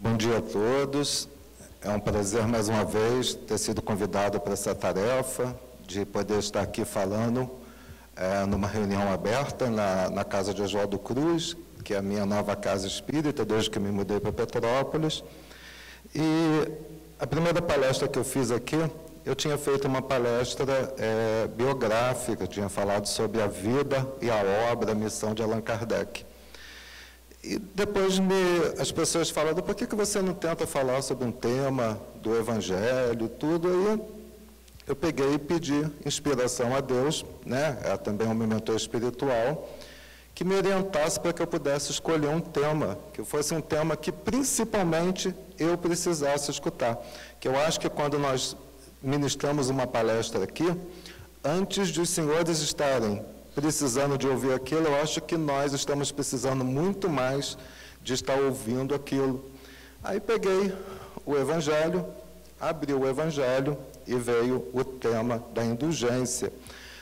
Bom dia a todos. É um prazer, mais uma vez, ter sido convidado para essa tarefa, de poder estar aqui falando numa reunião aberta na casa de Oswaldo Cruz, que é a minha nova casa espírita, desde que me mudei para Petrópolis. E a primeira palestra que eu fiz aqui, eu tinha feito uma palestra biográfica, eu tinha falado sobre a vida e a obra, a missão de Allan Kardec. E depois as pessoas falaram, por que você não tenta falar sobre um tema do Evangelho e tudo? Aí eu peguei e pedi inspiração a Deus, também um mentor espiritual, que me orientasse para que eu pudesse escolher um tema, que fosse um tema que principalmente eu precisasse escutar. Que eu acho que quando nós ministramos uma palestra aqui, antes de os senhores estarem precisando de ouvir aquilo, eu acho que nós estamos precisando muito mais de estar ouvindo aquilo. Aí peguei o Evangelho, abri o Evangelho e veio o tema da indulgência.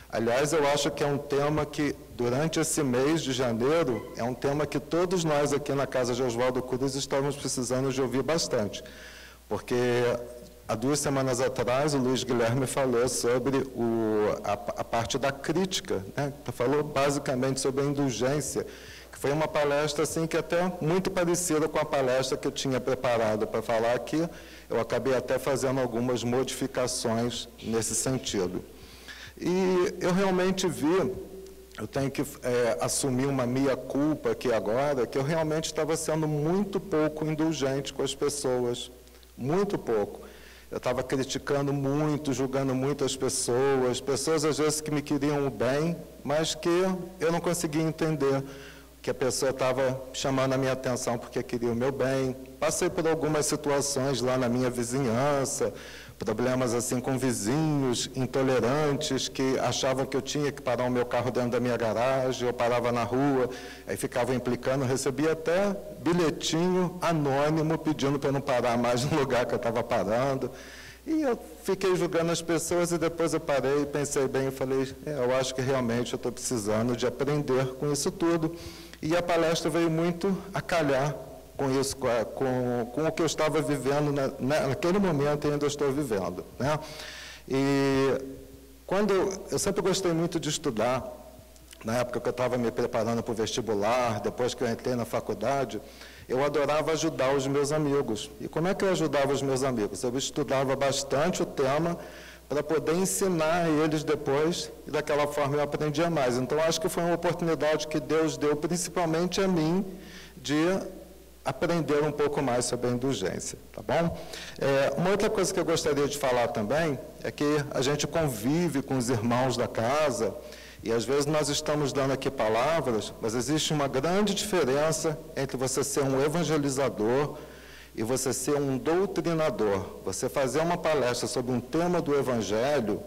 Aliás, eu acho que é um tema que, durante esse mês de janeiro, é um tema que todos nós aqui na casa de Oswaldo Cruz estamos precisando de ouvir bastante. Porque há 2 semanas atrás, o Luiz Guilherme falou sobre a parte da crítica, falou basicamente sobre a indulgência, que foi uma palestra assim, que até muito parecida com a palestra que eu tinha preparado para falar aqui. Eu acabei até fazendo algumas modificações nesse sentido. E eu realmente vi, eu tenho que assumir uma meia-culpa aqui agora, que eu realmente estava sendo muito pouco indulgente com as pessoas, muito pouco. Eu estava criticando muito, julgando muito as pessoas às vezes que me queriam o bem, mas que eu não conseguia entender que a pessoa estava chamando a minha atenção porque queria o meu bem. Passei por algumas situações lá na minha vizinhança, problemas assim com vizinhos intolerantes que achavam que eu tinha que parar o meu carro dentro da minha garagem, eu parava na rua, aí ficava implicando, recebia até bilhetinho anônimo pedindo para não parar mais no lugar que eu estava parando. E eu fiquei julgando as pessoas e depois eu parei, pensei bem e falei, eu acho que realmente eu estou precisando de aprender com isso tudo. E a palestra veio muito a calhar com isso, com o que eu estava vivendo naquele momento e ainda estou vivendo. E eu sempre gostei muito de estudar, na época que eu estava me preparando para o vestibular, depois que eu entrei na faculdade, eu adorava ajudar os meus amigos. E como é que eu ajudava os meus amigos? Eu estudava bastante o tema para poder ensinar a eles depois, e daquela forma eu aprendia mais. Então, acho que foi uma oportunidade que Deus deu, principalmente a mim, de aprender um pouco mais sobre a indulgência, tá bom? Uma outra coisa que eu gostaria de falar também é que a gente convive com os irmãos da casa e às vezes nós estamos dando aqui palavras, mas existe uma grande diferença entre você ser um evangelizador e você ser um doutrinador. Você fazer uma palestra sobre um tema do Evangelho,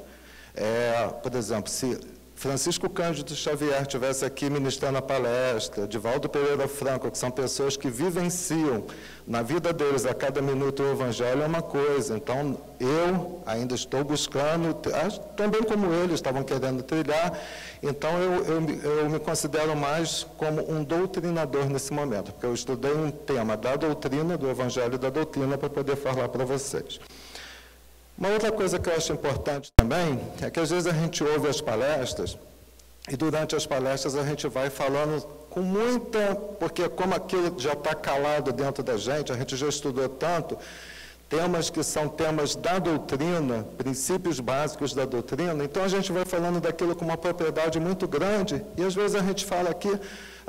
por exemplo, se Francisco Cândido Xavier estivesse aqui ministrando a palestra, Divaldo Pereira Franco, que são pessoas que vivenciam na vida deles a cada minuto o Evangelho, é uma coisa. Então, eu ainda estou buscando, também como eles estavam querendo trilhar, então eu me considero mais como um doutrinador nesse momento, porque eu estudei um tema da doutrina, do Evangelho e da doutrina, para poder falar para vocês. Uma outra coisa que eu acho importante também é que às vezes a gente ouve as palestras e durante as palestras a gente vai falando com muita... Porque como aquilo já está calado dentro da gente, a gente já estudou tanto, temas que são temas da doutrina, princípios básicos da doutrina, então a gente vai falando daquilo com uma propriedade muito grande e às vezes a gente fala aqui,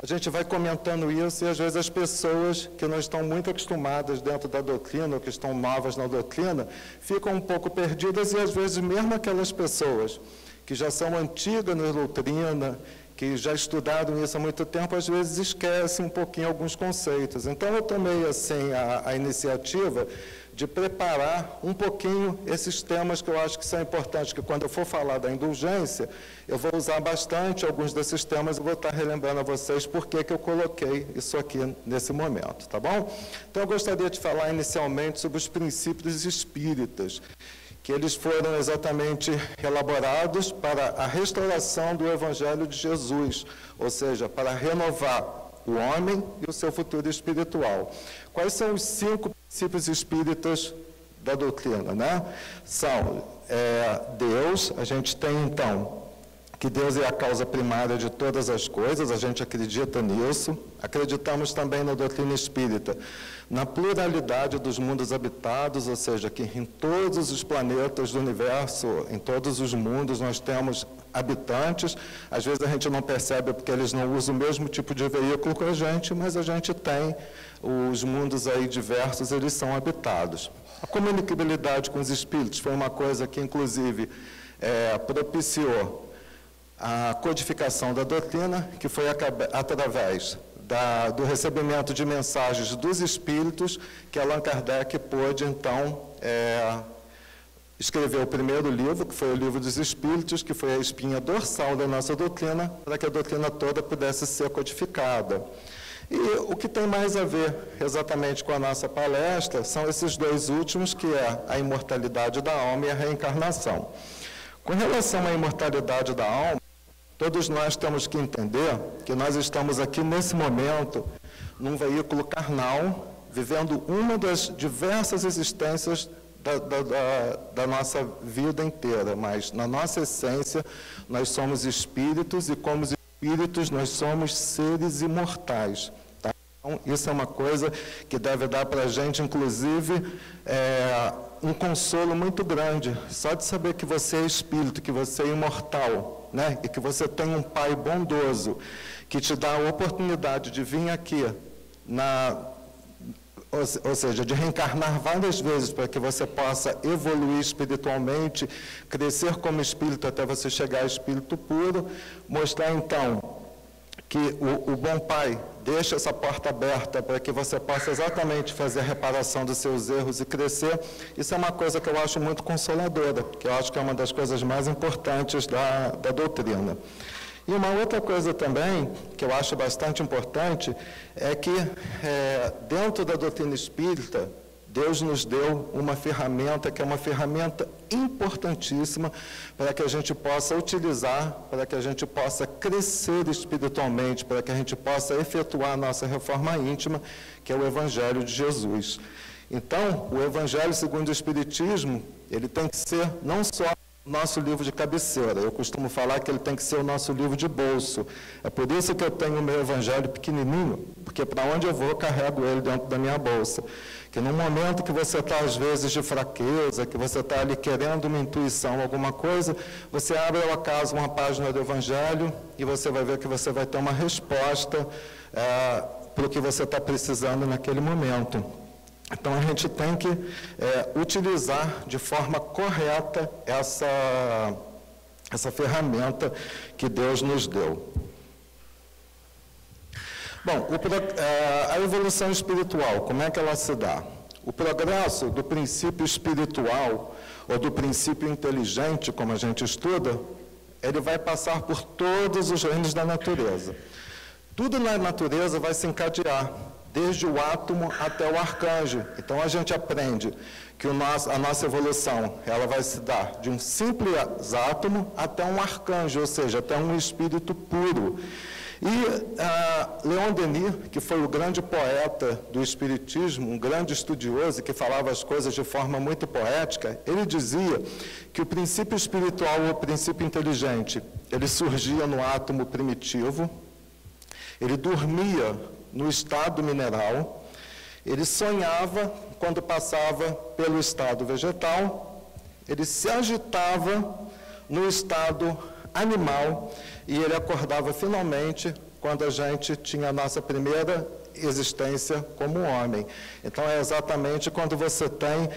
a gente vai comentando isso e às vezes as pessoas que não estão muito acostumadas dentro da doutrina ou que estão novas na doutrina ficam um pouco perdidas e às vezes mesmo aquelas pessoas que já são antigas na doutrina, que já estudaram isso há muito tempo, às vezes esquecem um pouquinho alguns conceitos. Então eu tomei assim a iniciativa de preparar um pouquinho esses temas que eu acho que são importantes, que quando eu for falar da indulgência, eu vou usar bastante alguns desses temas e vou estar relembrando a vocês por que eu coloquei isso aqui nesse momento, tá bom? Então, eu gostaria de falar inicialmente sobre os princípios espíritas, que eles foram exatamente elaborados para a restauração do Evangelho de Jesus, ou seja, para renovar o homem e o seu futuro espiritual. Quais são os 5 princípios espíritas da doutrina, né? São Deus, a gente tem então que Deus é a causa primária de todas as coisas, a gente acredita nisso. Acreditamos também na doutrina espírita, na pluralidade dos mundos habitados, ou seja, que em todos os planetas do universo, em todos os mundos, nós temos habitantes. Às vezes a gente não percebe porque eles não usam o mesmo tipo de veículo que a gente, mas a gente tem os mundos aí diversos, eles são habitados. A comunicabilidade com os espíritos foi uma coisa que, inclusive, propiciou a codificação da doutrina, que foi através do recebimento de mensagens dos espíritos, que Allan Kardec pôde, então, escrever o primeiro livro, que foi o Livro dos Espíritos, que foi a espinha dorsal da nossa doutrina, para que a doutrina toda pudesse ser codificada. E o que tem mais a ver exatamente com a nossa palestra são esses 2 últimos, que é a imortalidade da alma e a reencarnação. Com relação à imortalidade da alma, todos nós temos que entender que nós estamos aqui, nesse momento, num veículo carnal, vivendo uma das diversas existências da nossa vida inteira, mas, na nossa essência, nós somos espíritos e, como espíritos, nós somos seres imortais. Tá? Então, isso é uma coisa que deve dar para a gente, inclusive, um consolo muito grande, só de saber que você é espírito, que você é imortal, né? E que você tem um Pai bondoso, que te dá a oportunidade de vir aqui, ou seja, de reencarnar várias vezes para que você possa evoluir espiritualmente, crescer como espírito até você chegar a espírito puro, mostrar então que o bom Pai deixa essa porta aberta para que você possa exatamente fazer a reparação dos seus erros e crescer. Isso é uma coisa que eu acho muito consoladora, que eu acho que é uma das coisas mais importantes da doutrina. E uma outra coisa também, que eu acho bastante importante, é que dentro da doutrina espírita, Deus nos deu uma ferramenta que é uma ferramenta importantíssima para que a gente possa utilizar, para que a gente possa crescer espiritualmente, para que a gente possa efetuar a nossa reforma íntima, que é o Evangelho de Jesus. Então, o Evangelho segundo o Espiritismo, ele tem que ser não só nosso livro de cabeceira. Eu costumo falar que ele tem que ser o nosso livro de bolso. É por isso que eu tenho o meu evangelho pequenininho, porque para onde eu vou, eu carrego ele dentro da minha bolsa. Que no momento que você está, às vezes, de fraqueza, que você está ali querendo uma intuição, alguma coisa, você abre, ao acaso, uma página do evangelho e você vai ver que você vai ter uma resposta para o que você está precisando naquele momento. Então, a gente tem que utilizar de forma correta essa ferramenta que Deus nos deu. Bom, a evolução espiritual, como é que ela se dá? O progresso do princípio espiritual, ou do princípio inteligente, como a gente estuda, ele vai passar por todos os reinos da natureza. Tudo na natureza vai se encadear, desde o átomo até o arcanjo. Então, a gente aprende que a nossa evolução ela vai se dar de um simples átomo até um arcanjo, ou seja, até um espírito puro. E Leon Denis, que foi o grande poeta do Espiritismo, um grande estudioso que falava as coisas de forma muito poética, ele dizia que o princípio espiritual ou o princípio inteligente, ele surgia no átomo primitivo, ele dormia no estado mineral, ele sonhava quando passava pelo estado vegetal, ele se agitava no estado animal e ele acordava finalmente quando a gente tinha a nossa primeira existência como homem. Então, é exatamente quando você tem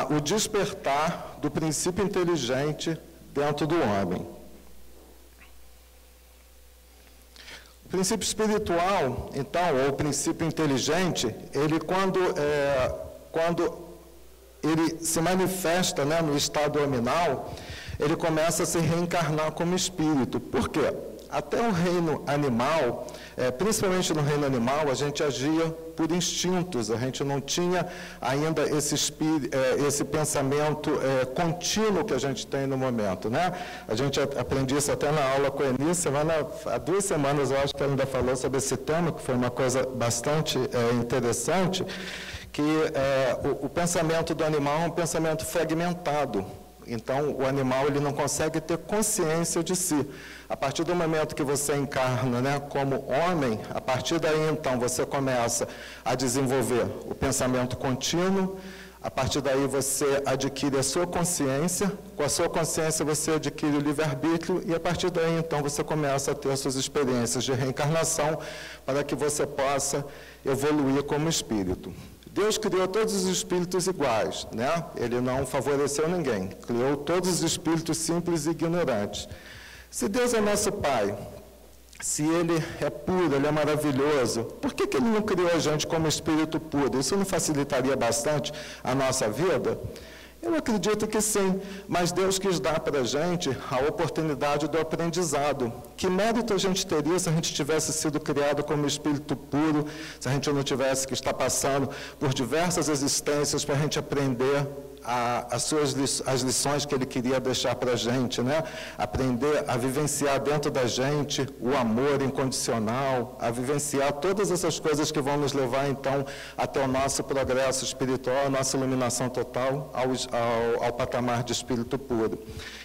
o despertar do princípio inteligente dentro do homem. O princípio espiritual, então, ou o princípio inteligente, ele quando ele se manifesta, né, no estado aminal, ele começa a se reencarnar como espírito. Por quê? até o reino animal, principalmente no reino animal, a gente agia por instintos, a gente não tinha ainda esse pensamento contínuo que a gente tem no momento, né? A gente aprendeu isso até na aula com a Eunice, há 2 semanas eu acho que ela ainda falou sobre esse tema, que foi uma coisa bastante interessante, que o pensamento do animal é um pensamento fragmentado. Então, o animal ele não consegue ter consciência de si. A partir do momento que você encarna, né, como homem, a partir daí, então, você começa a desenvolver o pensamento contínuo, a partir daí você adquire a sua consciência, com a sua consciência você adquire o livre-arbítrio e a partir daí, então, você começa a ter as suas experiências de reencarnação para que você possa evoluir como espírito. Deus criou todos os espíritos iguais, né? Ele não favoreceu ninguém, criou todos os espíritos simples e ignorantes. Se Deus é nosso Pai, se Ele é puro, Ele é maravilhoso, por que Ele não criou a gente como espírito puro? Isso não facilitaria bastante a nossa vida? Eu acredito que sim, mas Deus quis dar para a gente a oportunidade do aprendizado. Que mérito a gente teria se a gente tivesse sido criado como espírito puro, se a gente não tivesse que estar passando por diversas existências para a gente aprender as lições que Ele queria deixar para a gente, né? Aprender a vivenciar dentro da gente o amor incondicional, a vivenciar todas essas coisas que vão nos levar, então, até o nosso progresso espiritual, a nossa iluminação total, ao patamar de espírito puro.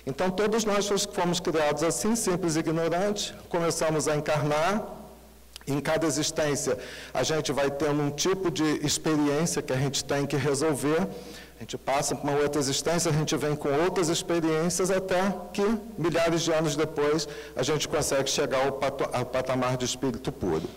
Então, todos nós fomos criados assim, simples e ignorantes, começamos a encarnar. Em cada existência, a gente vai tendo um tipo de experiência que a gente tem que resolver. A gente passa por uma outra existência, a gente vem com outras experiências até que, milhares de anos depois, a gente consegue chegar ao patamar de espírito puro.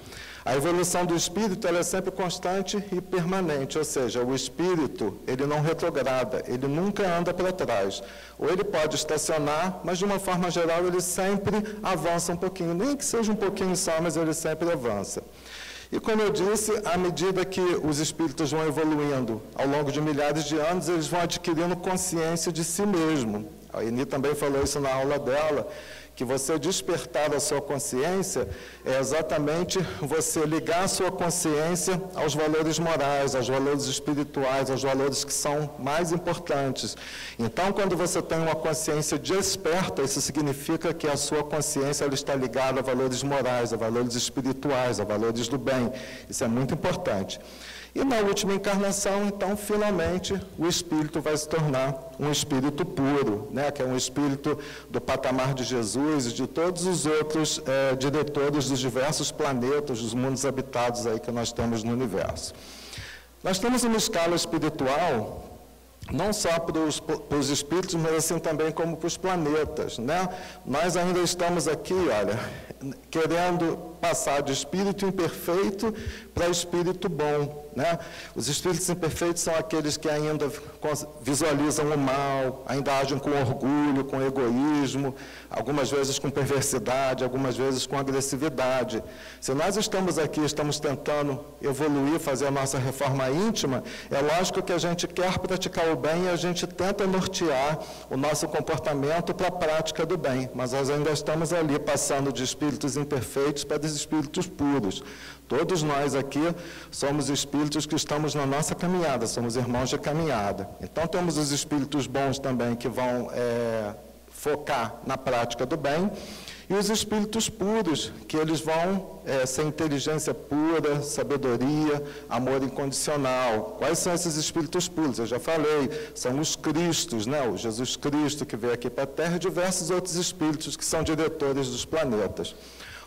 A evolução do espírito ela é sempre constante e permanente, ou seja, o espírito ele não retrograda, ele nunca anda para trás. Ou ele pode estacionar, mas de uma forma geral ele sempre avança um pouquinho, nem que seja um pouquinho só, mas ele sempre avança. E como eu disse, à medida que os espíritos vão evoluindo ao longo de milhares de anos, eles vão adquirindo consciência de si mesmo. A Eni também falou isso na aula dela, que você despertar a sua consciência é exatamente você ligar a sua consciência aos valores morais, aos valores espirituais, aos valores que são mais importantes. Então, quando você tem uma consciência desperta, isso significa que a sua consciência ela está ligada a valores morais, a valores espirituais, a valores do bem. Isso é muito importante. E na última encarnação, então, finalmente, o espírito vai se tornar um espírito puro, né? Que é um espírito do patamar de Jesus e de todos os outros diretores dos diversos planetas, dos mundos habitados aí que nós temos no universo. Nós temos uma escala espiritual, não só para os espíritos, mas assim também como para os planetas, né? Nós ainda estamos aqui, olha, querendo passar de espírito imperfeito para espírito bom, né? Os espíritos imperfeitos são aqueles que ainda visualizam o mal, ainda agem com orgulho, com egoísmo, algumas vezes com perversidade, algumas vezes com agressividade. Se nós estamos aqui, estamos tentando evoluir, fazer a nossa reforma íntima, é lógico que a gente quer praticar o bem e a gente tenta nortear o nosso comportamento para a prática do bem, mas nós ainda estamos ali passando de espíritos imperfeitos para os espíritos puros. Todos nós aqui somos espíritos que estamos na nossa caminhada, somos irmãos de caminhada. Então, temos os espíritos bons também que vão focar na prática do bem, e os espíritos puros, que eles vão ser inteligência pura, sabedoria, amor incondicional. Quais são esses espíritos puros? Eu já falei, são os Cristos, né? O Jesus Cristo que veio aqui para a Terra, e diversos outros espíritos que são diretores dos planetas.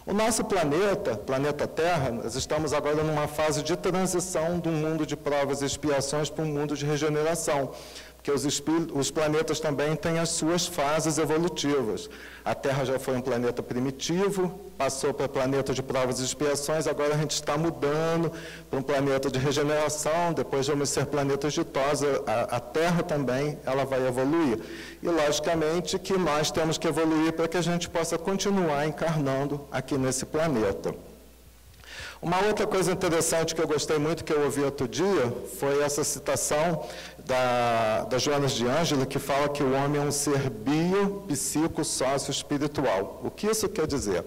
O nosso planeta Terra, nós estamos agora numa fase de transição do mundo de provas e expiações para um mundo de regeneração, porque os planetas também têm as suas fases evolutivas. A Terra já foi um planeta primitivo, passou para o planeta de provas e expiações, agora a gente está mudando para um planeta de regeneração, depois vamos ser planetas ditosos, a Terra também ela vai evoluir. E, logicamente, que nós temos que evoluir para que a gente possa continuar encarnando aqui nesse planeta. Uma outra coisa interessante que eu gostei muito, que eu ouvi outro dia, foi essa citação da Joana de Ângelo, que fala que o homem é um ser bio, psico, sócio espiritual. O que isso quer dizer?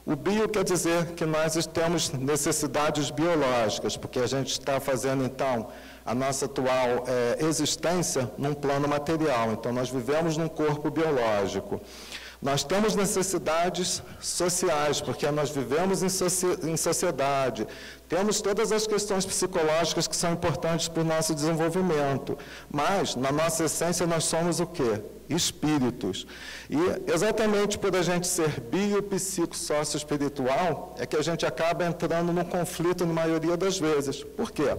O bio quer dizer que nós temos necessidades biológicas, porque a gente está fazendo, então, a nossa atual existência num plano material. Então, nós vivemos num corpo biológico. Nós temos necessidades sociais, porque nós vivemos em sociedade. Temos todas as questões psicológicas que são importantes para o nosso desenvolvimento. Mas, na nossa essência, nós somos o quê? Espíritos. E, exatamente por a gente ser bio, psico, sócio espiritual, é que a gente acaba entrando num conflito na maioria das vezes. Por quê?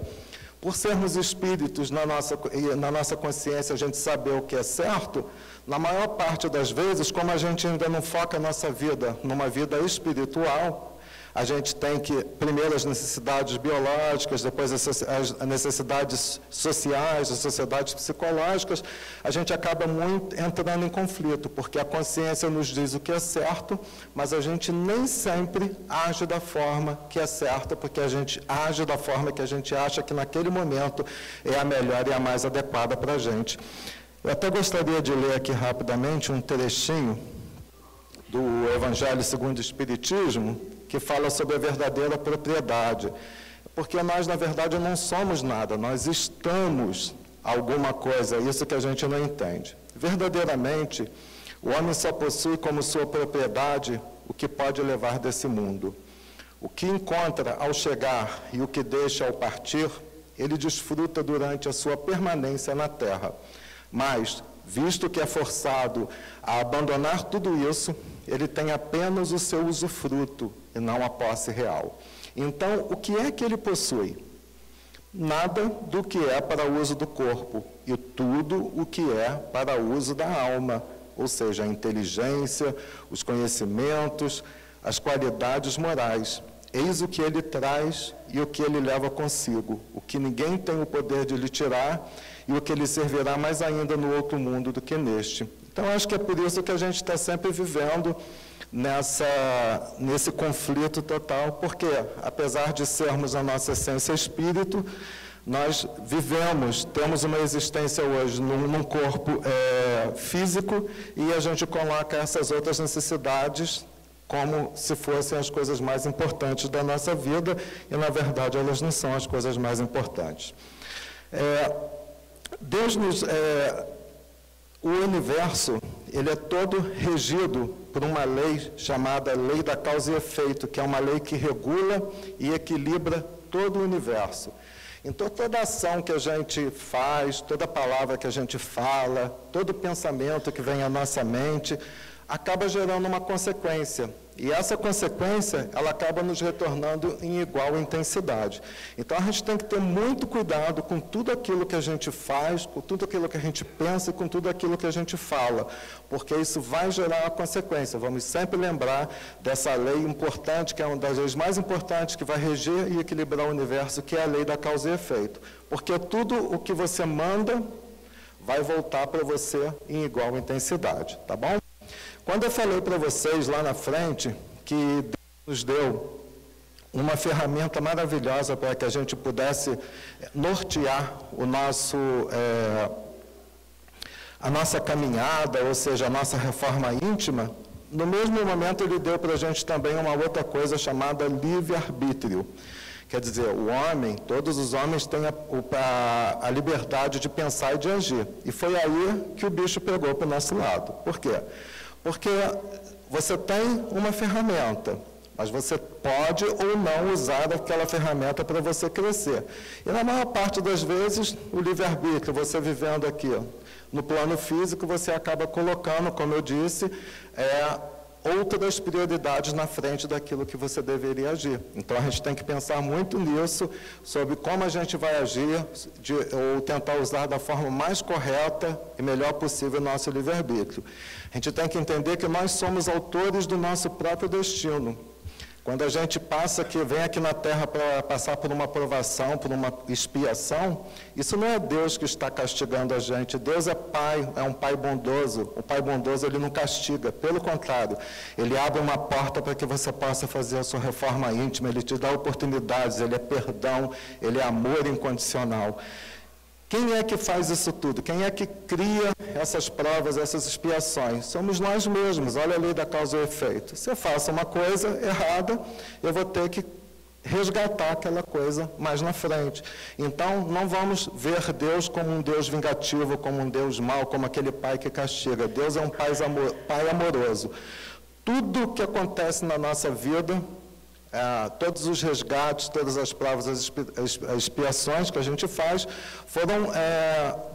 Por sermos espíritos, na nossa consciência, a gente saber o que é certo, na maior parte das vezes, como a gente ainda não foca a nossa vida numa vida espiritual, a gente tem que, primeiro, as necessidades biológicas, depois as necessidades sociais, as necessidades psicológicas, a gente acaba muito entrando em conflito, porque a consciência nos diz o que é certo, mas a gente nem sempre age da forma que é certa, porque a gente age da forma que a gente acha que naquele momento é a melhor e a mais adequada para a gente. Eu até gostaria de ler aqui rapidamente um trechinho do Evangelho segundo o Espiritismo, que fala sobre a verdadeira propriedade. Porque nós, na verdade, não somos nada, nós estamos alguma coisa, isso que a gente não entende. Verdadeiramente, o homem só possui como sua propriedade o que pode levar desse mundo. O que encontra ao chegar e o que deixa ao partir, ele desfruta durante a sua permanência na terra. Mas, visto que é forçado a abandonar tudo isso, ele tem apenas o seu usufruto e não a posse real. Então, o que é que ele possui? Nada do que é para o uso do corpo e tudo o que é para o uso da alma, ou seja, a inteligência, os conhecimentos, as qualidades morais. Eis o que ele traz e o que ele leva consigo, o que ninguém tem o poder de lhe tirar e o que lhe servirá mais ainda no outro mundo do que neste. Então, acho que é por isso que a gente está sempre vivendo nesse conflito total, porque, apesar de sermos a nossa essência espírito, nós temos uma existência hoje num corpo físico e a gente coloca essas outras necessidades como se fossem as coisas mais importantes da nossa vida, e, na verdade, elas não são as coisas mais importantes. O universo, ele é todo regido por uma lei chamada Lei da Causa e Efeito, que é uma lei que regula e equilibra todo o universo. Então, toda ação que a gente faz, toda palavra que a gente fala, todo pensamento que vem à nossa mente, acaba gerando uma consequência. E essa consequência, ela acaba nos retornando em igual intensidade. Então, a gente tem que ter muito cuidado com tudo aquilo que a gente faz, com tudo aquilo que a gente pensa e com tudo aquilo que a gente fala, porque isso vai gerar uma consequência. Vamos sempre lembrar dessa lei importante, que é uma das leis mais importantes, que vai reger e equilibrar o universo, que é a lei da causa e efeito. Porque tudo o que você manda vai voltar para você em igual intensidade, tá bom? Quando eu falei para vocês lá na frente que Deus nos deu uma ferramenta maravilhosa para que a gente pudesse nortear a nossa caminhada, ou seja, a nossa reforma íntima, no mesmo momento Ele deu para a gente também uma outra coisa chamada livre-arbítrio. Quer dizer, o homem, todos os homens têm a liberdade de pensar e de agir. E foi aí que o bicho pegou para o nosso lado. Por quê? Porque você tem uma ferramenta, mas você pode ou não usar aquela ferramenta para você crescer. E na maior parte das vezes, o livre-arbítrio, você vivendo aqui no plano físico, você acaba colocando, como eu disse, outras prioridades na frente daquilo que você deveria agir. Então, a gente tem que pensar muito nisso, sobre como a gente vai agir, ou tentar usar da forma mais correta e melhor possível o nosso livre-arbítrio. A gente tem que entender que nós somos autores do nosso próprio destino. Quando a gente vem aqui na Terra para passar por uma provação, por uma expiação, isso não é Deus que está castigando a gente. Deus é Pai, é um Pai bondoso. O Pai bondoso, Ele não castiga. Pelo contrário, Ele abre uma porta para que você possa fazer a sua reforma íntima. Ele te dá oportunidades, Ele é perdão, Ele é amor incondicional. Quem é que faz isso tudo? Quem é que cria essas provas, essas expiações? Somos nós mesmos. Olha a lei da causa e efeito. Se eu faço uma coisa errada, eu vou ter que resgatar aquela coisa mais na frente. Então, não vamos ver Deus como um Deus vingativo, como um Deus mau, como aquele pai que castiga. Deus é um pai amoroso. Tudo que acontece na nossa vida, todos os resgates, todas as provas, as expiações que a gente faz, foram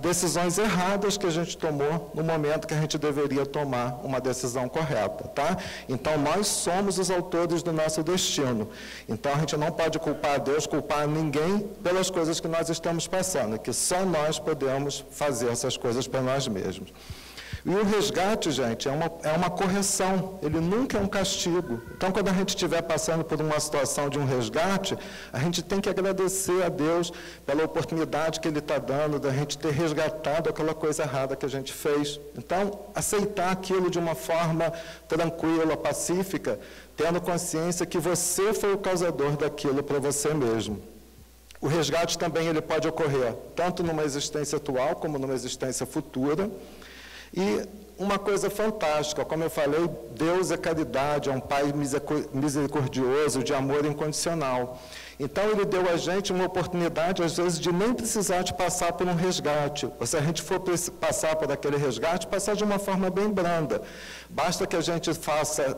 decisões erradas que a gente tomou no momento que a gente deveria tomar uma decisão correta, tá? Então, nós somos os autores do nosso destino. Então, a gente não pode culpar Deus, culpar ninguém pelas coisas que nós estamos passando, que só nós podemos fazer essas coisas para nós mesmos. E o resgate, gente, é uma correção, ele nunca é um castigo. Então, quando a gente estiver passando por uma situação de um resgate, a gente tem que agradecer a Deus pela oportunidade que Ele está dando, da gente ter resgatado aquela coisa errada que a gente fez. Então, aceitar aquilo de uma forma tranquila, pacífica, tendo consciência que você foi o causador daquilo para você mesmo. O resgate também ele pode ocorrer tanto numa existência atual como numa existência futura. E uma coisa fantástica, como eu falei, Deus é caridade, é um Pai misericordioso, de amor incondicional. Então, Ele deu a gente uma oportunidade, às vezes, de nem precisar de passar por um resgate. Ou se a gente for passar por aquele resgate, passar de uma forma bem branda. Basta que a gente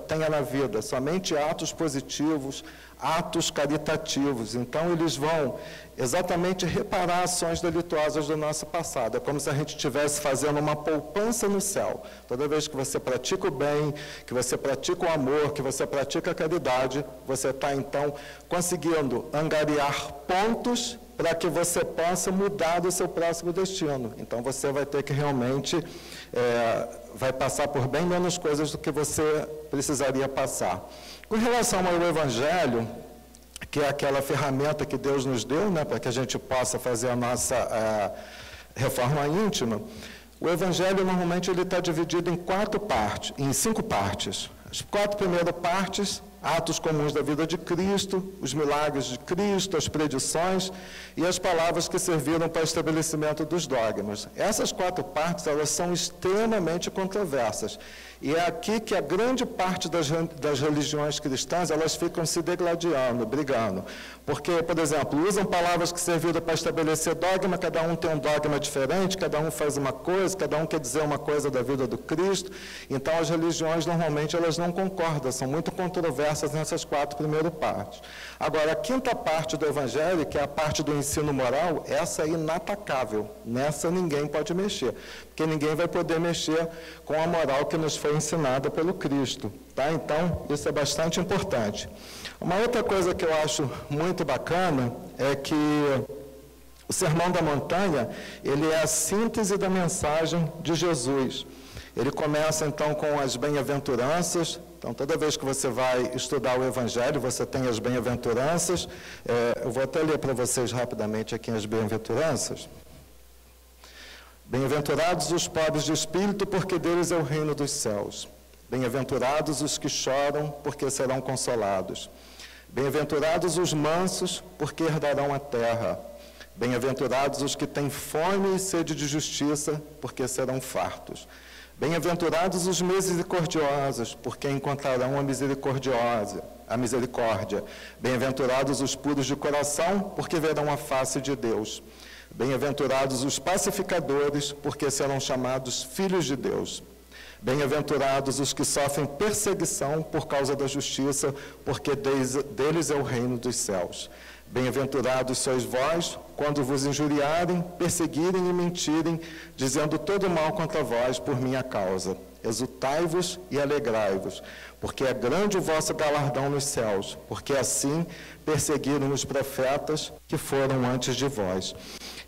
tenha na vida somente atos positivos, atos caritativos. Então, eles vão exatamente reparar ações delituosas do nosso passado. É como se a gente estivesse fazendo uma poupança no céu. Toda vez que você pratica o bem, que você pratica o amor, que você pratica a caridade, você está, então, conseguindo angariar pontos para que você possa mudar o seu próximo destino. Então, você vai ter que realmente, vai passar por bem menos coisas do que você precisaria passar. Com relação ao Evangelho, que é aquela ferramenta que Deus nos deu, né, para que a gente possa fazer a nossa reforma íntima, o Evangelho, normalmente, ele está dividido em 5 partes. As 4 primeiras partes, atos comuns da vida de Cristo, os milagres de Cristo, as predições e as palavras que serviram para o estabelecimento dos dogmas. Essas 4 partes, elas são extremamente controversas. E é aqui que a grande parte das religiões cristãs, elas ficam se degladiando, brigando. Porque, por exemplo, usam palavras que serviram para estabelecer dogma, cada um tem um dogma diferente, cada um faz uma coisa, cada um quer dizer uma coisa da vida do Cristo. Então, as religiões, normalmente, elas não concordam, são muito controversas nessas 4 primeiras partes. Agora, a 5ª parte do Evangelho, que é a parte do ensino moral, essa é inatacável. Nessa ninguém pode mexer, porque ninguém vai poder mexer com a moral que nos foi ensinada pelo Cristo. Tá? Então, isso é bastante importante. Uma outra coisa que eu acho muito bacana é que o Sermão da Montanha, ele é a síntese da mensagem de Jesus. Ele começa, então, com as bem-aventuranças. Então, toda vez que você vai estudar o Evangelho, você tem as bem-aventuranças. Eu vou até ler para vocês rapidamente aqui as bem-aventuranças. Bem-aventurados os pobres de espírito, porque deles é o reino dos céus. Bem-aventurados os que choram, porque serão consolados. Bem-aventurados os mansos, porque herdarão a terra. Bem-aventurados os que têm fome e sede de justiça, porque serão fartos. Bem-aventurados os misericordiosos, porque encontrarão a misericórdia. Bem-aventurados os puros de coração, porque verão a face de Deus. Bem-aventurados os pacificadores, porque serão chamados filhos de Deus. Bem-aventurados os que sofrem perseguição por causa da justiça, porque deles é o reino dos céus. Bem-aventurados sois vós, quando vos injuriarem, perseguirem e mentirem, dizendo todo mal contra vós por minha causa. Exultai-vos e alegrai-vos, porque é grande o vosso galardão nos céus, porque assim perseguiram os profetas que foram antes de vós.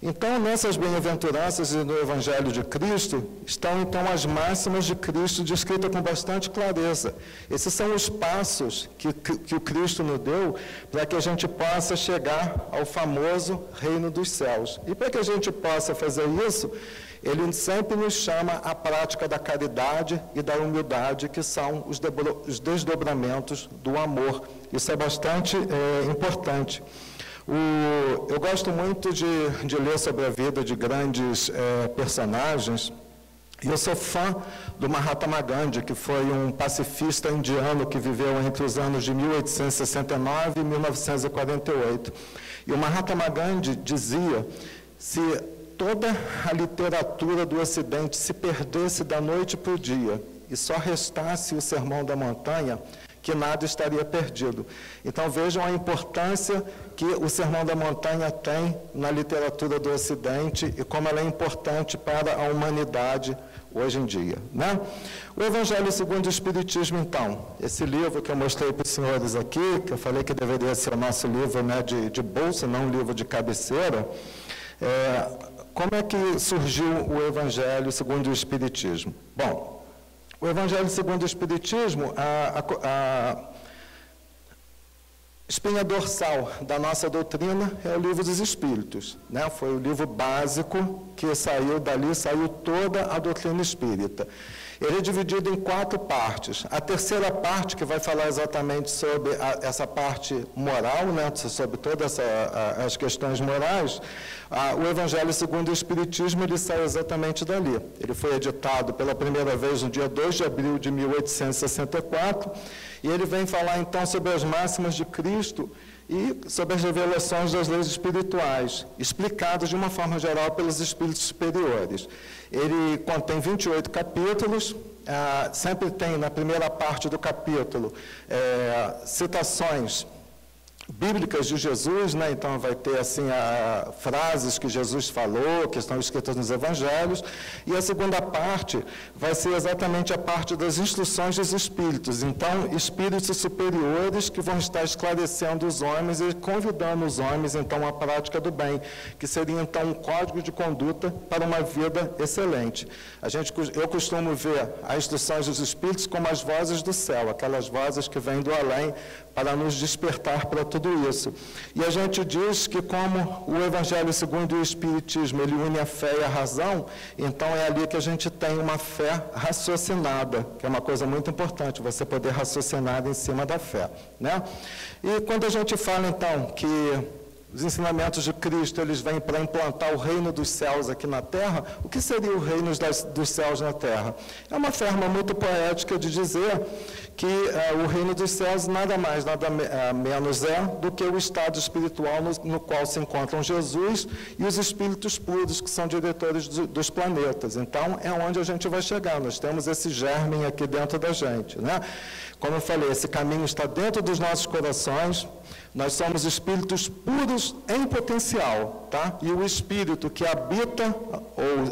Então, nessas bem-aventuranças e no Evangelho de Cristo, estão então as máximas de Cristo descritas com bastante clareza. Esses são os passos que o Cristo nos deu para que a gente possa chegar ao famoso reino dos céus. E para que a gente possa fazer isso, ele sempre nos chama à prática da caridade e da humildade, que são os desdobramentos do amor. Isso é bastante importante. Eu gosto muito de ler sobre a vida de grandes personagens, e eu sou fã do Mahatma Gandhi, que foi um pacifista indiano que viveu entre os anos de 1869 e 1948. E o Mahatma Gandhi dizia: se toda a literatura do Ocidente se perdesse da noite para o dia e só restasse o Sermão da Montanha, que nada estaria perdido. Então vejam a importância que o Sermão da Montanha tem na literatura do Ocidente e como ela é importante para a humanidade hoje em dia, né? O Evangelho segundo o Espiritismo, então, esse livro que eu mostrei para os senhores aqui, que eu falei que deveria ser o nosso livro, né, de bolsa, não um livro de cabeceira, como é que surgiu o Evangelho segundo o Espiritismo? Bom, o Evangelho segundo o Espiritismo, a espinha dorsal da nossa doutrina é o Livro dos Espíritos, né? Foi o livro básico que saiu dali, saiu toda a doutrina espírita. Ele é dividido em 4 partes. A terceira parte, que vai falar exatamente sobre essa parte moral, né, sobre todas as questões morais, o Evangelho segundo o Espiritismo, ele sai exatamente dali. Ele foi editado pela primeira vez no dia 2 de abril de 1864, e ele vem falar, então, sobre as máximas de Cristo e sobre as revelações das leis espirituais, explicadas de uma forma geral pelos espíritos superiores. Ele contém 28 capítulos, sempre tem na primeira parte do capítulo citações bíblicas de Jesus, né? Então vai ter assim frases que Jesus falou, que estão escritas nos Evangelhos, e a segunda parte vai ser exatamente a parte das instruções dos espíritos. Então, espíritos superiores que vão estar esclarecendo os homens e convidando os homens, então, à prática do bem, que seria, então, um código de conduta para uma vida excelente. Eu costumo ver as instruções dos espíritos como as vozes do céu, aquelas vozes que vêm do além para nos despertar para tudo isso. E a gente diz que como o Evangelho segundo o Espiritismo, ele une a fé e a razão, então é ali que a gente tem uma fé raciocinada, que é uma coisa muito importante, você poder raciocinar em cima da fé, né? E quando a gente fala, então, que os ensinamentos de Cristo, eles vêm para implantar o reino dos céus aqui na Terra, o que seria o reino dos céus na Terra? É uma forma muito poética de dizer que o reino dos céus nada mais, nada menos é do que o estado espiritual no qual se encontram Jesus e os espíritos puros, que são diretores dos planetas. Então, é onde a gente vai chegar. Nós temos esse germe aqui dentro da gente, né? Como eu falei, esse caminho está dentro dos nossos corações. Nós somos espíritos puros em potencial, tá? E o espírito que habita,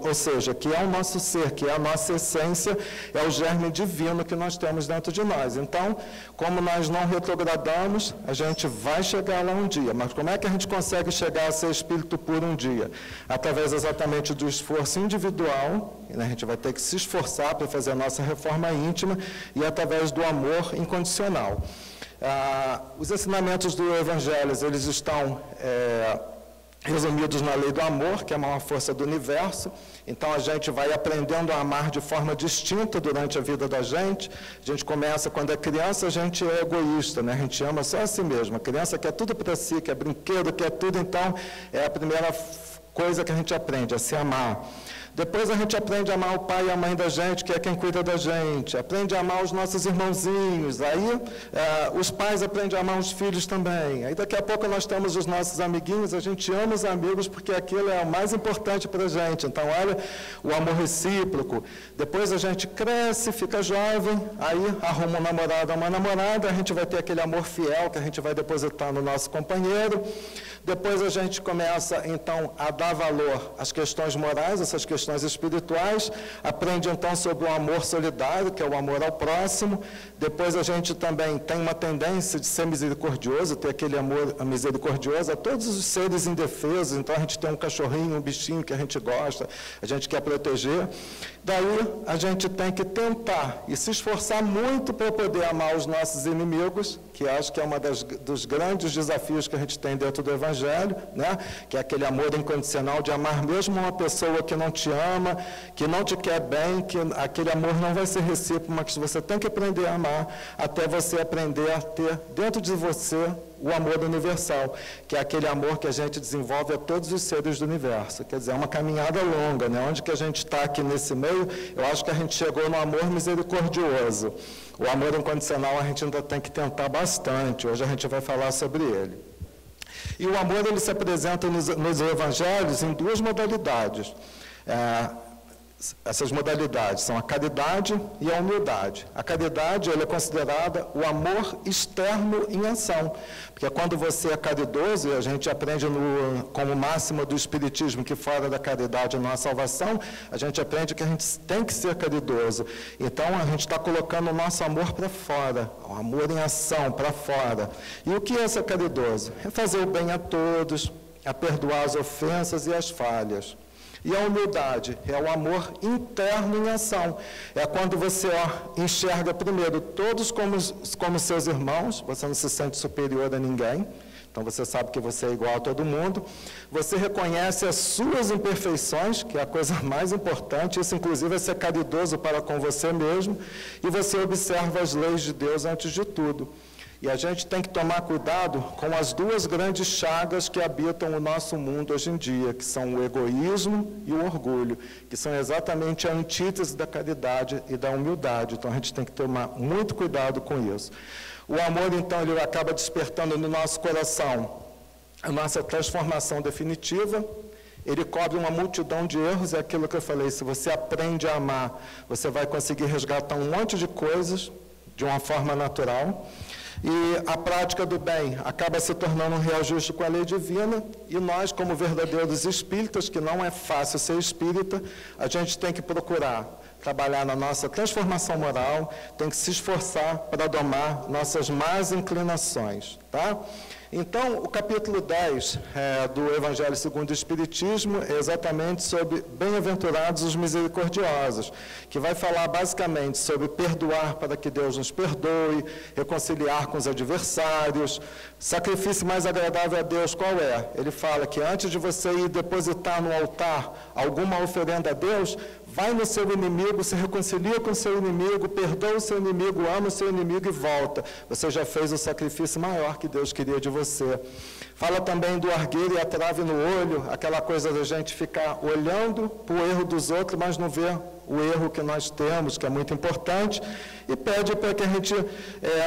ou seja, que é o nosso ser, que é a nossa essência, é o germe divino que nós temos dentro de nós. Então, como nós não retrogradamos, a gente vai chegar lá um dia. Mas como é que a gente consegue chegar a ser espírito puro um dia? Através exatamente do esforço individual, né? A gente vai ter que se esforçar para fazer a nossa reforma íntima, e através do amor incondicional. Os ensinamentos do Evangelho, eles estão resumidos na lei do amor, que é a maior força do universo. Então, a gente vai aprendendo a amar de forma distinta durante a vida da gente. A gente começa, quando é criança, a gente é egoísta, né? A gente ama só a si mesmo. A criança quer tudo para si, quer brinquedo, quer tudo. Então, é a primeira coisa que a gente aprende, a se amar. Depois a gente aprende a amar o pai e a mãe da gente, que é quem cuida da gente. Aprende a amar os nossos irmãozinhos. Aí os pais aprendem a amar os filhos também. Aí daqui a pouco nós temos os nossos amiguinhos, a gente ama os amigos porque aquilo é o mais importante para a gente. Então, olha, o amor recíproco. Depois a gente cresce, fica jovem, aí arruma um namorado, uma namorada, a gente vai ter aquele amor fiel que a gente vai depositar no nosso companheiro. Depois a gente começa, então, a dar valor às questões morais, essas questões questões espirituais, aprende então sobre o amor solidário, que é o amor ao próximo. Depois a gente também tem uma tendência de ser misericordioso, ter aquele amor misericordioso a todos os seres indefesos. Então a gente tem um cachorrinho, um bichinho que a gente gosta, a gente quer proteger. Daí a gente tem que tentar e se esforçar muito para poder amar os nossos inimigos, que acho que é um dos grandes desafios que a gente tem dentro do Evangelho, né? Que é aquele amor incondicional de amar mesmo uma pessoa que não te ama, que não te quer bem, que aquele amor não vai ser recíproco, mas que você tem que aprender a amar, até você aprender a ter dentro de você o amor universal, que é aquele amor que a gente desenvolve a todos os seres do universo. Quer dizer, é uma caminhada longa, né? Onde que a gente está aqui nesse meio, eu acho que a gente chegou no amor misericordioso. O amor incondicional a gente ainda tem que tentar bastante, hoje a gente vai falar sobre ele. E o amor, ele se apresenta nos evangelhos em duas modalidades. Essas modalidades são a caridade e a humildade. A caridade, ela é considerada o amor externo em ação, porque quando você é caridoso, e a gente aprende como máxima do Espiritismo que fora da caridade não há salvação, a gente aprende que a gente tem que ser caridoso. Então, a gente está colocando o nosso amor para fora, o amor em ação, para fora. E o que é ser caridoso? É fazer o bem a todos, é perdoar as ofensas e as falhas. E a humildade é o amor interno em ação. É quando você enxerga primeiro todos como seus irmãos, você não se sente superior a ninguém, então você sabe que você é igual a todo mundo. Você reconhece as suas imperfeições, que é a coisa mais importante, isso inclusive é ser caridoso para com você mesmo, e você observa as leis de Deus antes de tudo. E a gente tem que tomar cuidado com as duas grandes chagas que habitam o nosso mundo hoje em dia, que são o egoísmo e o orgulho, que são exatamente a antítese da caridade e da humildade. Então, a gente tem que tomar muito cuidado com isso. O amor, então, ele acaba despertando no nosso coração a nossa transformação definitiva. Ele cobre uma multidão de erros, é aquilo que eu falei, se você aprende a amar, você vai conseguir resgatar um monte de coisas de uma forma natural. E a prática do bem acaba se tornando um reajuste com a lei divina, e nós, como verdadeiros espíritas, que não é fácil ser espírita, a gente tem que procurar trabalhar na nossa transformação moral, tem que se esforçar para domar nossas más inclinações, tá? Então, o capítulo 10 do Evangelho segundo o Espiritismo é exatamente sobre bem-aventurados os misericordiosos, que vai falar basicamente sobre perdoar para que Deus nos perdoe, reconciliar com os adversários. Sacrifício mais agradável a Deus qual é? Ele fala que antes de você ir depositar no altar alguma oferenda a Deus, vai no seu inimigo, se reconcilia com o seu inimigo, perdoa o seu inimigo, ama o seu inimigo e volta. Você já fez o sacrifício maior que Deus queria de você. Fala também do argueiro e a trave no olho, aquela coisa da gente ficar olhando para o erro dos outros, mas não ver o erro que nós temos, que é muito importante, e pede para que a gente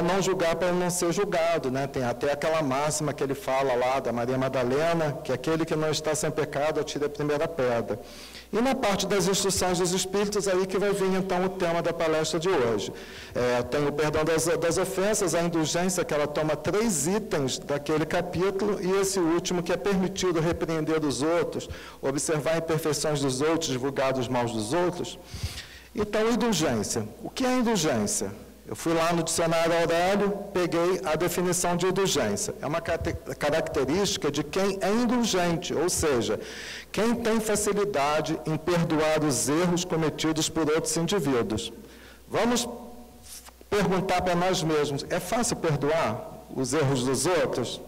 não julgar para não ser julgado, né? Tem até aquela máxima que ele fala lá da Maria Madalena, que aquele que não está sem pecado atire a primeira pedra. E na parte das instruções dos Espíritos, aí que vai vir então o tema da palestra de hoje. Tem o perdão das ofensas, a indulgência, que ela toma 3 itens daquele capítulo, e esse último, que é permitido repreender os outros, observar imperfeições dos outros, divulgar os maus dos outros. Então, indulgência. O que é indulgência? Eu fui lá no dicionário Aurélio, peguei a definição de indulgência. É uma característica de quem é indulgente, ou seja, quem tem facilidade em perdoar os erros cometidos por outros indivíduos. Vamos perguntar para nós mesmos, é fácil perdoar os erros dos outros,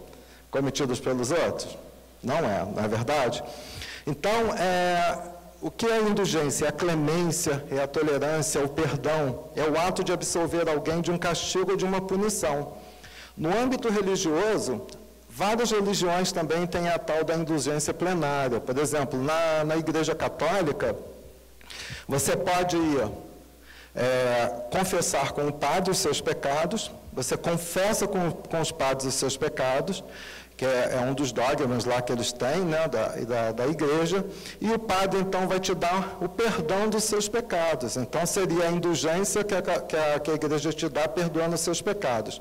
cometidos pelos outros? Não é verdade? Então, o que é a indulgência? É a clemência, é a tolerância, é o perdão, é o ato de absolver alguém de um castigo ou de uma punição. No âmbito religioso, várias religiões também têm a tal da indulgência plenária. Por exemplo, na Igreja Católica, você pode ir confessar com o padre os seus pecados, você confessa com os padres os seus pecados, que é um dos dogmas lá que eles têm, né, da igreja, e o padre, então, vai te dar o perdão dos seus pecados. Então, seria a indulgência que a igreja te dá, perdoando os seus pecados.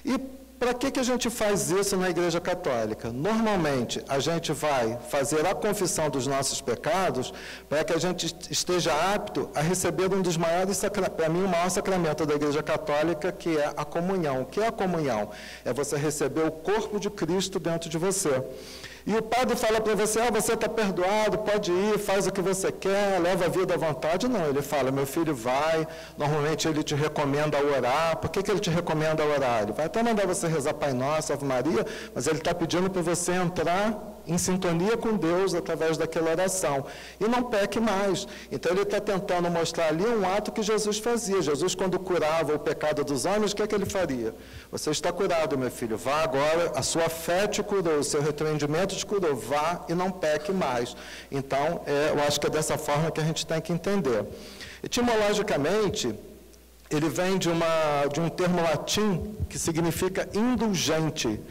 E para que a gente faz isso na Igreja Católica? Normalmente, a gente vai fazer a confissão dos nossos pecados para que a gente esteja apto a receber um dos maiores, para mim, o maior sacramento da Igreja Católica, que é a comunhão. O que é a comunhão? É você receber o corpo de Cristo dentro de você. E o padre fala para você, você está perdoado, pode ir, faz o que você quer, leva a vida à vontade. Não, ele fala, meu filho vai, normalmente ele te recomenda orar. Por que ele te recomenda orar? Ele vai até mandar você rezar Pai Nosso, Ave Maria, mas ele está pedindo para você entrar em sintonia com Deus através daquela oração. E não peque mais. Então ele está tentando mostrar ali um ato que Jesus fazia. Jesus, quando curava o pecado dos homens, o que é que ele faria? Você está curado, meu filho, vá agora, a sua fé te curou, o seu repreendimento te curou, vá e não peque mais. Então, eu acho que é dessa forma que a gente tem que entender. Etimologicamente, ele vem de um termo latim que significa indulgente,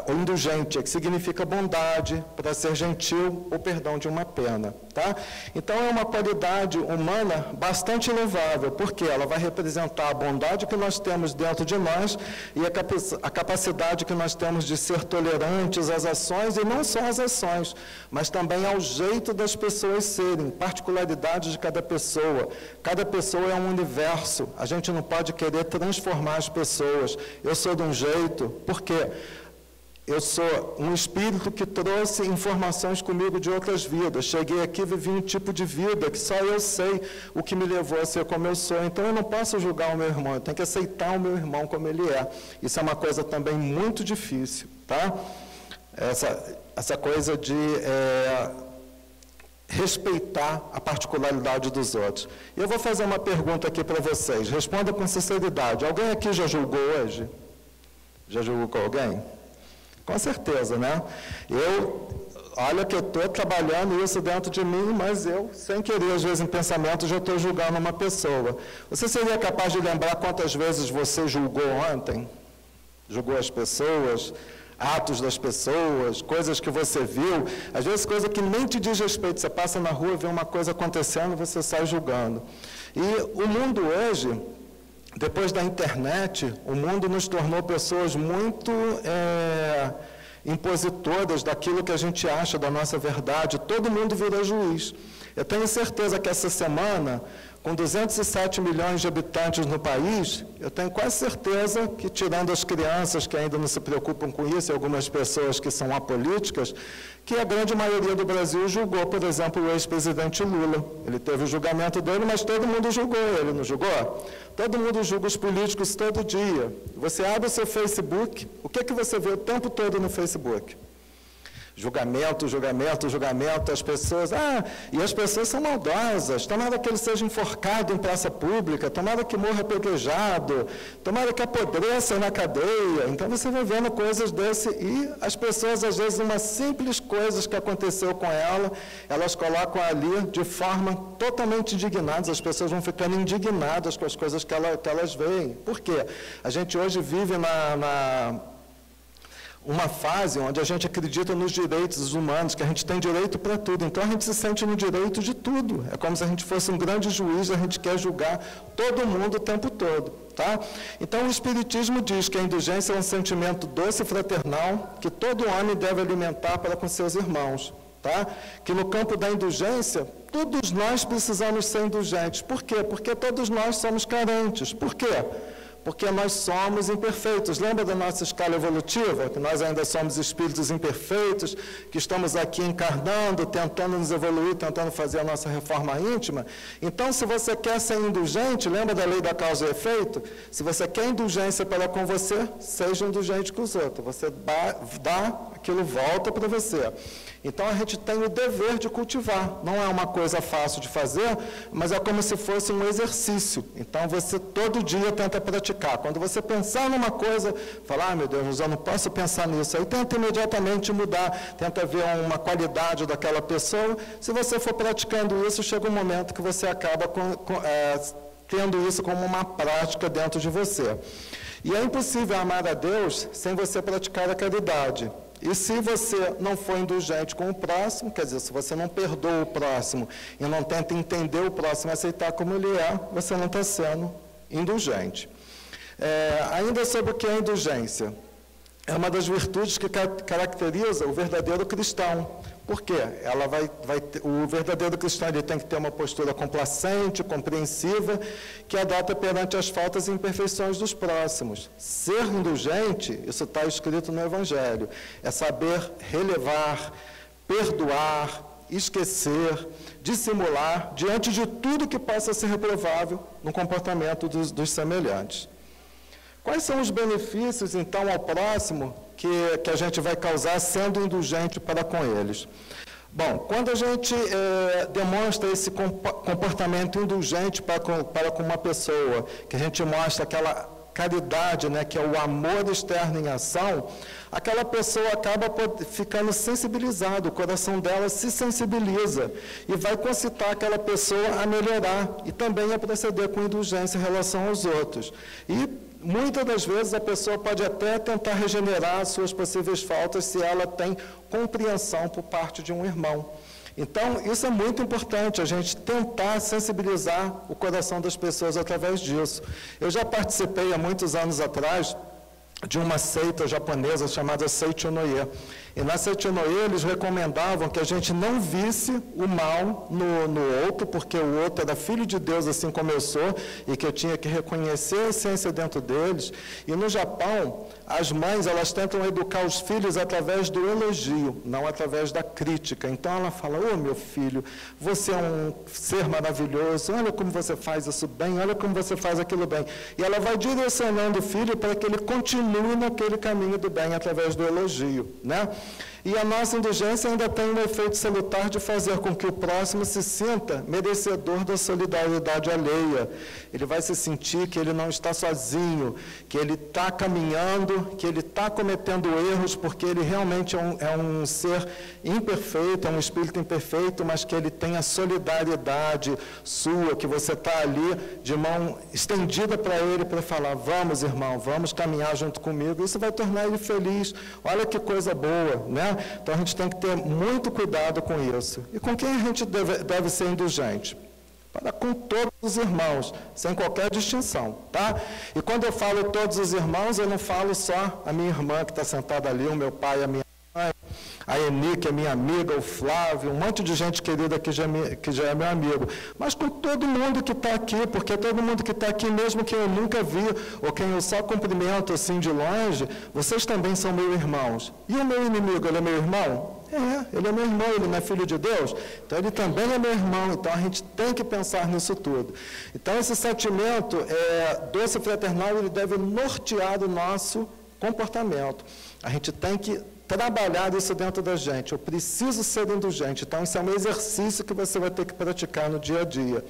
ou indulgente, que significa bondade, para ser gentil ou perdão de uma pena. Tá? Então, é uma qualidade humana bastante louvável, porque ela vai representar a bondade que nós temos dentro de nós e a capacidade que nós temos de ser tolerantes às ações, e não só às ações, mas também ao jeito das pessoas serem, particularidades de cada pessoa. Cada pessoa é um universo, a gente não pode querer transformar as pessoas. Eu sou de um jeito, por quê? Eu sou um espírito que trouxe informações comigo de outras vidas. Cheguei aqui e vivi um tipo de vida que só eu sei o que me levou a ser como eu sou. Então, eu não posso julgar o meu irmão, eu tenho que aceitar o meu irmão como ele é. Isso é uma coisa também muito difícil, tá? Essa coisa de respeitar a particularidade dos outros. E eu vou fazer uma pergunta aqui para vocês. Responda com sinceridade. Alguém aqui já julgou hoje? Já julgou com alguém? Com certeza, né? Olha que eu estou trabalhando isso dentro de mim, mas eu, sem querer, às vezes, em pensamento, já estou julgando uma pessoa. Você seria capaz de lembrar quantas vezes você julgou ontem? Julgou as pessoas, atos das pessoas, coisas que você viu, às vezes coisa que nem te diz respeito. Você passa na rua, vê uma coisa acontecendo, você sai julgando. E o mundo hoje, depois da internet, o mundo nos tornou pessoas muito impositoras daquilo que a gente acha da nossa verdade. Todo mundo virou juiz. Eu tenho certeza que essa semana, com 207 milhões de habitantes no país, eu tenho quase certeza que, tirando as crianças que ainda não se preocupam com isso, e algumas pessoas que são apolíticas, que a grande maioria do Brasil julgou, por exemplo, o ex-presidente Lula. Ele teve o julgamento dele, mas todo mundo julgou ele, não julgou? Todo mundo julga os políticos todo dia. Você abre o seu Facebook, o que você vê o tempo todo no Facebook? Julgamento, julgamento, julgamento, as pessoas, e as pessoas são maldosas, tomara que ele seja enforcado em praça pública, tomara que morra apedrejado, tomara que apodreça na cadeia. Então você vai vendo coisas desse, e as pessoas, às vezes, uma simples coisa que aconteceu com ela, elas colocam ali de forma totalmente indignadas, as pessoas vão ficando indignadas com as coisas que elas veem. Por quê? A gente hoje vive uma fase onde a gente acredita nos direitos humanos, que a gente tem direito para tudo. Então, a gente se sente no direito de tudo. É como se a gente fosse um grande juiz, a gente quer julgar todo mundo o tempo todo. Tá? Então, o Espiritismo diz que a indulgência é um sentimento doce e fraternal que todo homem deve alimentar para com seus irmãos. Tá? Que no campo da indulgência, todos nós precisamos ser indulgentes. Por quê? Porque todos nós somos carentes. Por quê? Porque nós somos imperfeitos. Lembra da nossa escala evolutiva? Que nós ainda somos espíritos imperfeitos, que estamos aqui encarnando, tentando nos evoluir, tentando fazer a nossa reforma íntima. Então, se você quer ser indulgente, lembra da lei da causa e efeito? Se você quer indulgência para com você, seja indulgente com os outros. Você dá, aquilo volta para você. Então, a gente tem o dever de cultivar. Não é uma coisa fácil de fazer, mas é como se fosse um exercício. Então, você todo dia tenta praticar. Quando você pensar numa coisa, fala, meu Deus, eu não posso pensar nisso. Aí tenta imediatamente mudar, tenta ver uma qualidade daquela pessoa. Se você for praticando isso, chega um momento que você acaba tendo isso como uma prática dentro de você. E é impossível amar a Deus sem você praticar a caridade. E se você não for indulgente com o próximo, quer dizer, se você não perdoa o próximo e não tenta entender o próximo e aceitar como ele é, você não está sendo indulgente. Ainda sobre o que é indulgência. é uma das virtudes que caracteriza o verdadeiro cristão. Por quê? O verdadeiro cristão ele tem que ter uma postura complacente, compreensiva, que adota perante as faltas e imperfeições dos próximos. Ser indulgente, isso está escrito no Evangelho, é saber relevar, perdoar, esquecer, dissimular, diante de tudo que possa ser reprovável no comportamento dos semelhantes. Quais são os benefícios, então, ao próximo que a gente vai causar sendo indulgente para com eles? Bom, quando a gente demonstra esse comportamento indulgente para com uma pessoa, que a gente mostra aquela caridade, né, que é o amor externo em ação, aquela pessoa acaba ficando sensibilizada, o coração dela se sensibiliza e vai concitar aquela pessoa a melhorar e também a proceder com indulgência em relação aos outros. E muitas das vezes a pessoa pode até tentar regenerar as suas possíveis faltas se ela tem compreensão por parte de um irmão. Então, isso é muito importante, a gente tentar sensibilizar o coração das pessoas através disso. Eu já participei há muitos anos atrás de uma seita japonesa chamada Seichonoye. E na Seichonoye eles recomendavam que a gente não visse o mal no outro, porque o outro era filho de Deus, assim como eu sou, e que eu tinha que reconhecer a essência dentro deles. E no Japão, as mães, elas tentam educar os filhos através do elogio, não através da crítica. Então ela fala: ô meu filho, você é um ser maravilhoso, olha como você faz isso bem, olha como você faz aquilo bem. E ela vai direcionando o filho para que ele continue naquele caminho do bem através do elogio, né? E a nossa indulgência ainda tem um efeito salutar de fazer com que o próximo se sinta merecedor da solidariedade alheia. Ele vai se sentir que ele não está sozinho, que ele está caminhando, que ele está cometendo erros, porque ele realmente é um ser imperfeito, é um espírito imperfeito, mas que ele tem a solidariedade sua, que você está ali de mão estendida para ele para falar: vamos, irmão, vamos caminhar junto comigo. Isso vai tornar ele feliz. Olha que coisa boa, né? Então a gente tem que ter muito cuidado com isso. E com quem a gente deve ser indulgente? Para com todos os irmãos, sem qualquer distinção, tá? E quando eu falo todos os irmãos, eu não falo só a minha irmã que está sentada ali, o meu pai, a minha mãe, a Eni, que é minha amiga, o Flávio, um monte de gente querida que já é meu amigo, mas com todo mundo que está aqui, porque todo mundo que está aqui, mesmo que eu nunca vi, ou quem eu só cumprimento assim de longe, vocês também são meus irmãos. E o meu inimigo, ele é meu irmão? Ele é meu irmão, ele não é filho de Deus? Então ele também é meu irmão, então a gente tem que pensar nisso tudo. Então esse sentimento doce fraternal, ele deve nortear o nosso comportamento. A gente tem que trabalhar isso dentro da gente. Eu preciso ser indulgente. Então, isso é um exercício que você vai ter que praticar no dia a dia.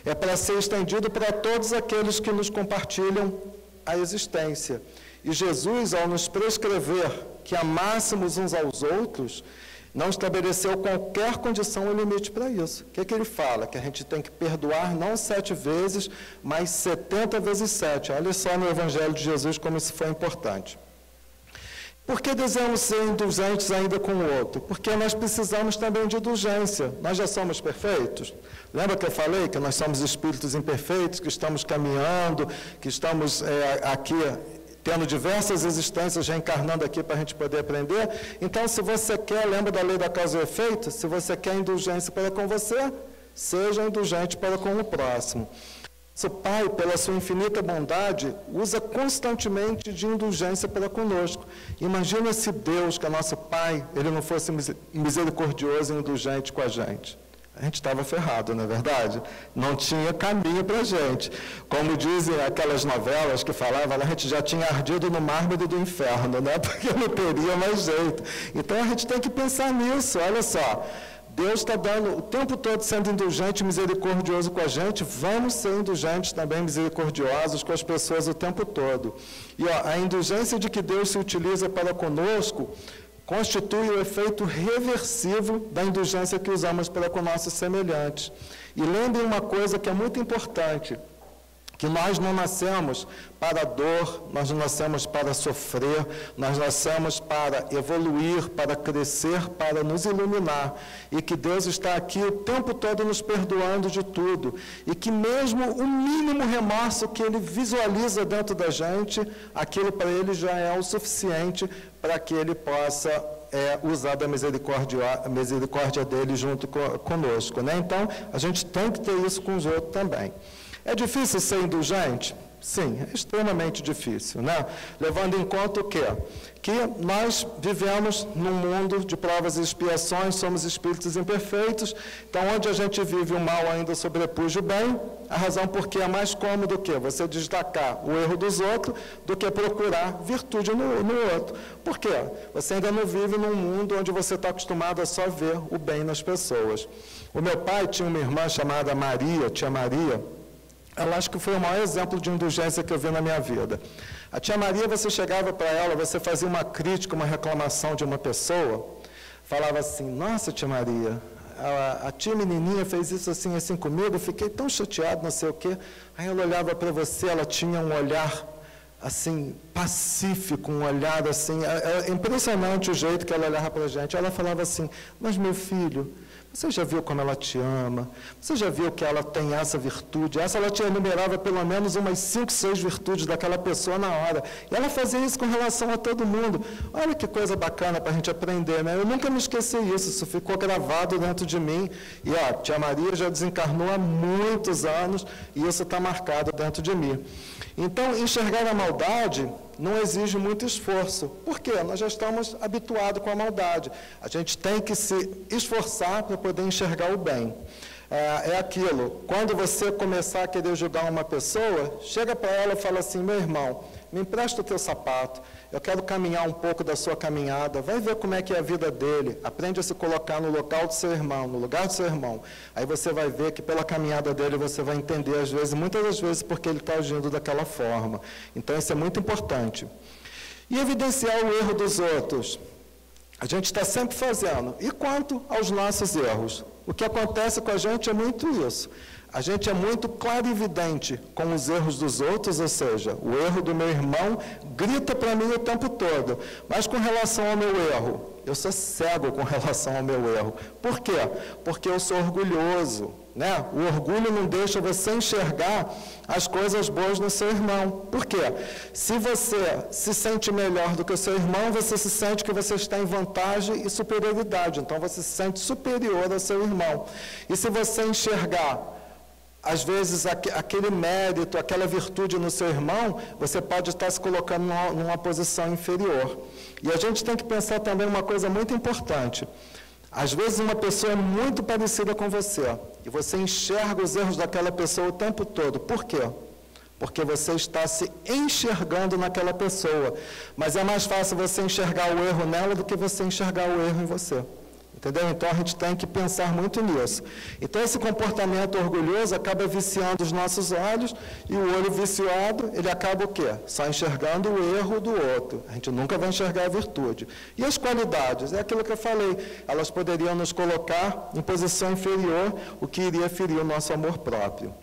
É para ser estendido para todos aqueles que nos compartilham a existência. E Jesus, ao nos prescrever que amássemos uns aos outros, não estabeleceu qualquer condição ou limite para isso. O que ele fala? Que a gente tem que perdoar não 7 vezes, mas 70 vezes 7. Olha só no Evangelho de Jesus como isso foi importante. Por que devemos ser indulgentes ainda com o outro? Porque nós precisamos também de indulgência. Nós já somos perfeitos? Lembra que eu falei que nós somos espíritos imperfeitos, que estamos caminhando, que estamos aqui tendo diversas existências, reencarnando aqui para a gente poder aprender? Então, se você quer, lembra da lei da causa e efeito? Se você quer indulgência para com você, seja indulgente para com o próximo. Seu Pai, pela sua infinita bondade, usa constantemente de indulgência para conosco. Imagina se Deus, que é nosso Pai, ele não fosse misericordioso e indulgente com a gente. A gente estava ferrado, não é verdade? Não tinha caminho para a gente. Como dizem aquelas novelas que falavam, a gente já tinha ardido no mármore do inferno, né? Porque não teria mais jeito. Então a gente tem que pensar nisso, olha só. Deus está dando o tempo todo sendo indulgente e misericordioso com a gente, vamos ser indulgentes também, misericordiosos com as pessoas o tempo todo. E a indulgência de que Deus se utiliza para conosco constitui o efeito reversivo da indulgência que usamos para com nossos semelhantes. E lembrem uma coisa que é muito importante, que nós não nascemos para a dor, nós não nascemos para sofrer, nós nascemos para evoluir, para crescer, para nos iluminar, e que Deus está aqui o tempo todo nos perdoando de tudo, e que mesmo o mínimo remorso que Ele visualiza dentro da gente, aquilo para Ele já é o suficiente para que Ele possa usar da misericórdia dele junto conosco, né? Então, a gente tem que ter isso com os outros também. É difícil ser indulgente? Sim, é extremamente difícil, né? Levando em conta o quê? Que nós vivemos num mundo de provas e expiações, somos espíritos imperfeitos, então onde a gente vive o mal ainda sobrepuja o bem, a razão porque é mais cômodo o quê? Você destacar o erro dos outros do que procurar virtude no outro. Por quê? Você ainda não vive num mundo onde você está acostumado a só ver o bem nas pessoas. O meu pai tinha uma irmã chamada Maria, tia Maria. Ela acho que foi o maior exemplo de indulgência que eu vi na minha vida. A tia Maria, você chegava para ela, você fazia uma crítica, uma reclamação de uma pessoa, falava assim, nossa, tia Maria, a tia menininha fez isso assim, assim comigo, eu fiquei tão chateado, não sei o quê. Aí ela olhava para você, ela tinha um olhar, assim, pacífico, um olhar assim, é impressionante o jeito que ela olhava para a gente. Ela falava assim, mas meu filho, você já viu como ela te ama? Você já viu que ela tem essa virtude? Ela te enumerava pelo menos umas 5, 6 virtudes daquela pessoa na hora. E ela fazia isso com relação a todo mundo. Olha que coisa bacana para a gente aprender, né? Eu nunca me esqueci isso ficou gravado dentro de mim. E, tia Maria já desencarnou há muitos anos e isso está marcado dentro de mim. Então, enxergar a maldade não exige muito esforço. Por quê? Nós já estamos habituados com a maldade. A gente tem que se esforçar para poder enxergar o bem. É aquilo, quando você começar a querer julgar uma pessoa, chega para ela e fala assim, meu irmão, me empresta o teu sapato, eu quero caminhar um pouco da sua caminhada, vai ver como é que é a vida dele, aprende a se colocar no local do seu irmão, no lugar do seu irmão. Aí você vai ver que pela caminhada dele você vai entender, às vezes, muitas das vezes, porque ele está agindo daquela forma. Então, isso é muito importante. E evidenciar o erro dos outros. A gente está sempre fazendo. E quanto aos nossos erros? O que acontece com a gente é muito isso. A gente é muito clarividente com os erros dos outros, ou seja, o erro do meu irmão grita para mim o tempo todo. Mas com relação ao meu erro, eu sou cego com relação ao meu erro. Por quê? Porque eu sou orgulhoso, né? O orgulho não deixa você enxergar as coisas boas no seu irmão. Por quê? Se você se sente melhor do que o seu irmão, você se sente que você está em vantagem e superioridade. Então, você se sente superior ao seu irmão. E se você enxergar às vezes, aquele mérito, aquela virtude no seu irmão, você pode estar se colocando numa posição inferior. E a gente tem que pensar também uma coisa muito importante. Às vezes, uma pessoa é muito parecida com você, e você enxerga os erros daquela pessoa o tempo todo. Por quê? Porque você está se enxergando naquela pessoa. Mas é mais fácil você enxergar o erro nela do que você enxergar o erro em você. Entendeu? Então, a gente tem que pensar muito nisso. Então, esse comportamento orgulhoso acaba viciando os nossos olhos, e o olho viciado, ele acaba o quê? Só enxergando o erro do outro. A gente nunca vai enxergar a virtude. E as qualidades? É aquilo que eu falei. Elas poderiam nos colocar em posição inferior, o que iria ferir o nosso amor próprio.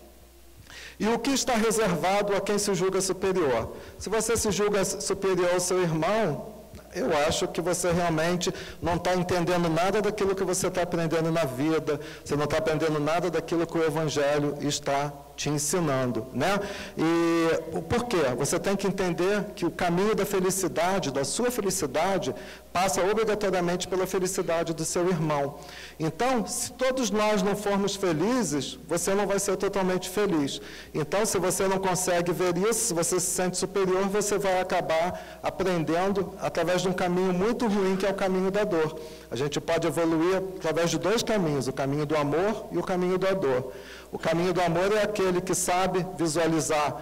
E o que está reservado a quem se julga superior? Se você se julga superior ao seu irmão, eu acho que você realmente não está entendendo nada daquilo que você está aprendendo na vida, você não está aprendendo nada daquilo que o Evangelho está te ensinando, né? E por quê? Você tem que entender que o caminho da felicidade, da sua felicidade, passa obrigatoriamente pela felicidade do seu irmão. Então, se todos nós não formos felizes, você não vai ser totalmente feliz. Então, se você não consegue ver isso, se você se sente superior, você vai acabar aprendendo através de um caminho muito ruim, que é o caminho da dor. A gente pode evoluir através de 2 caminhos, o caminho do amor e o caminho da dor. O caminho do amor é aquele que sabe visualizar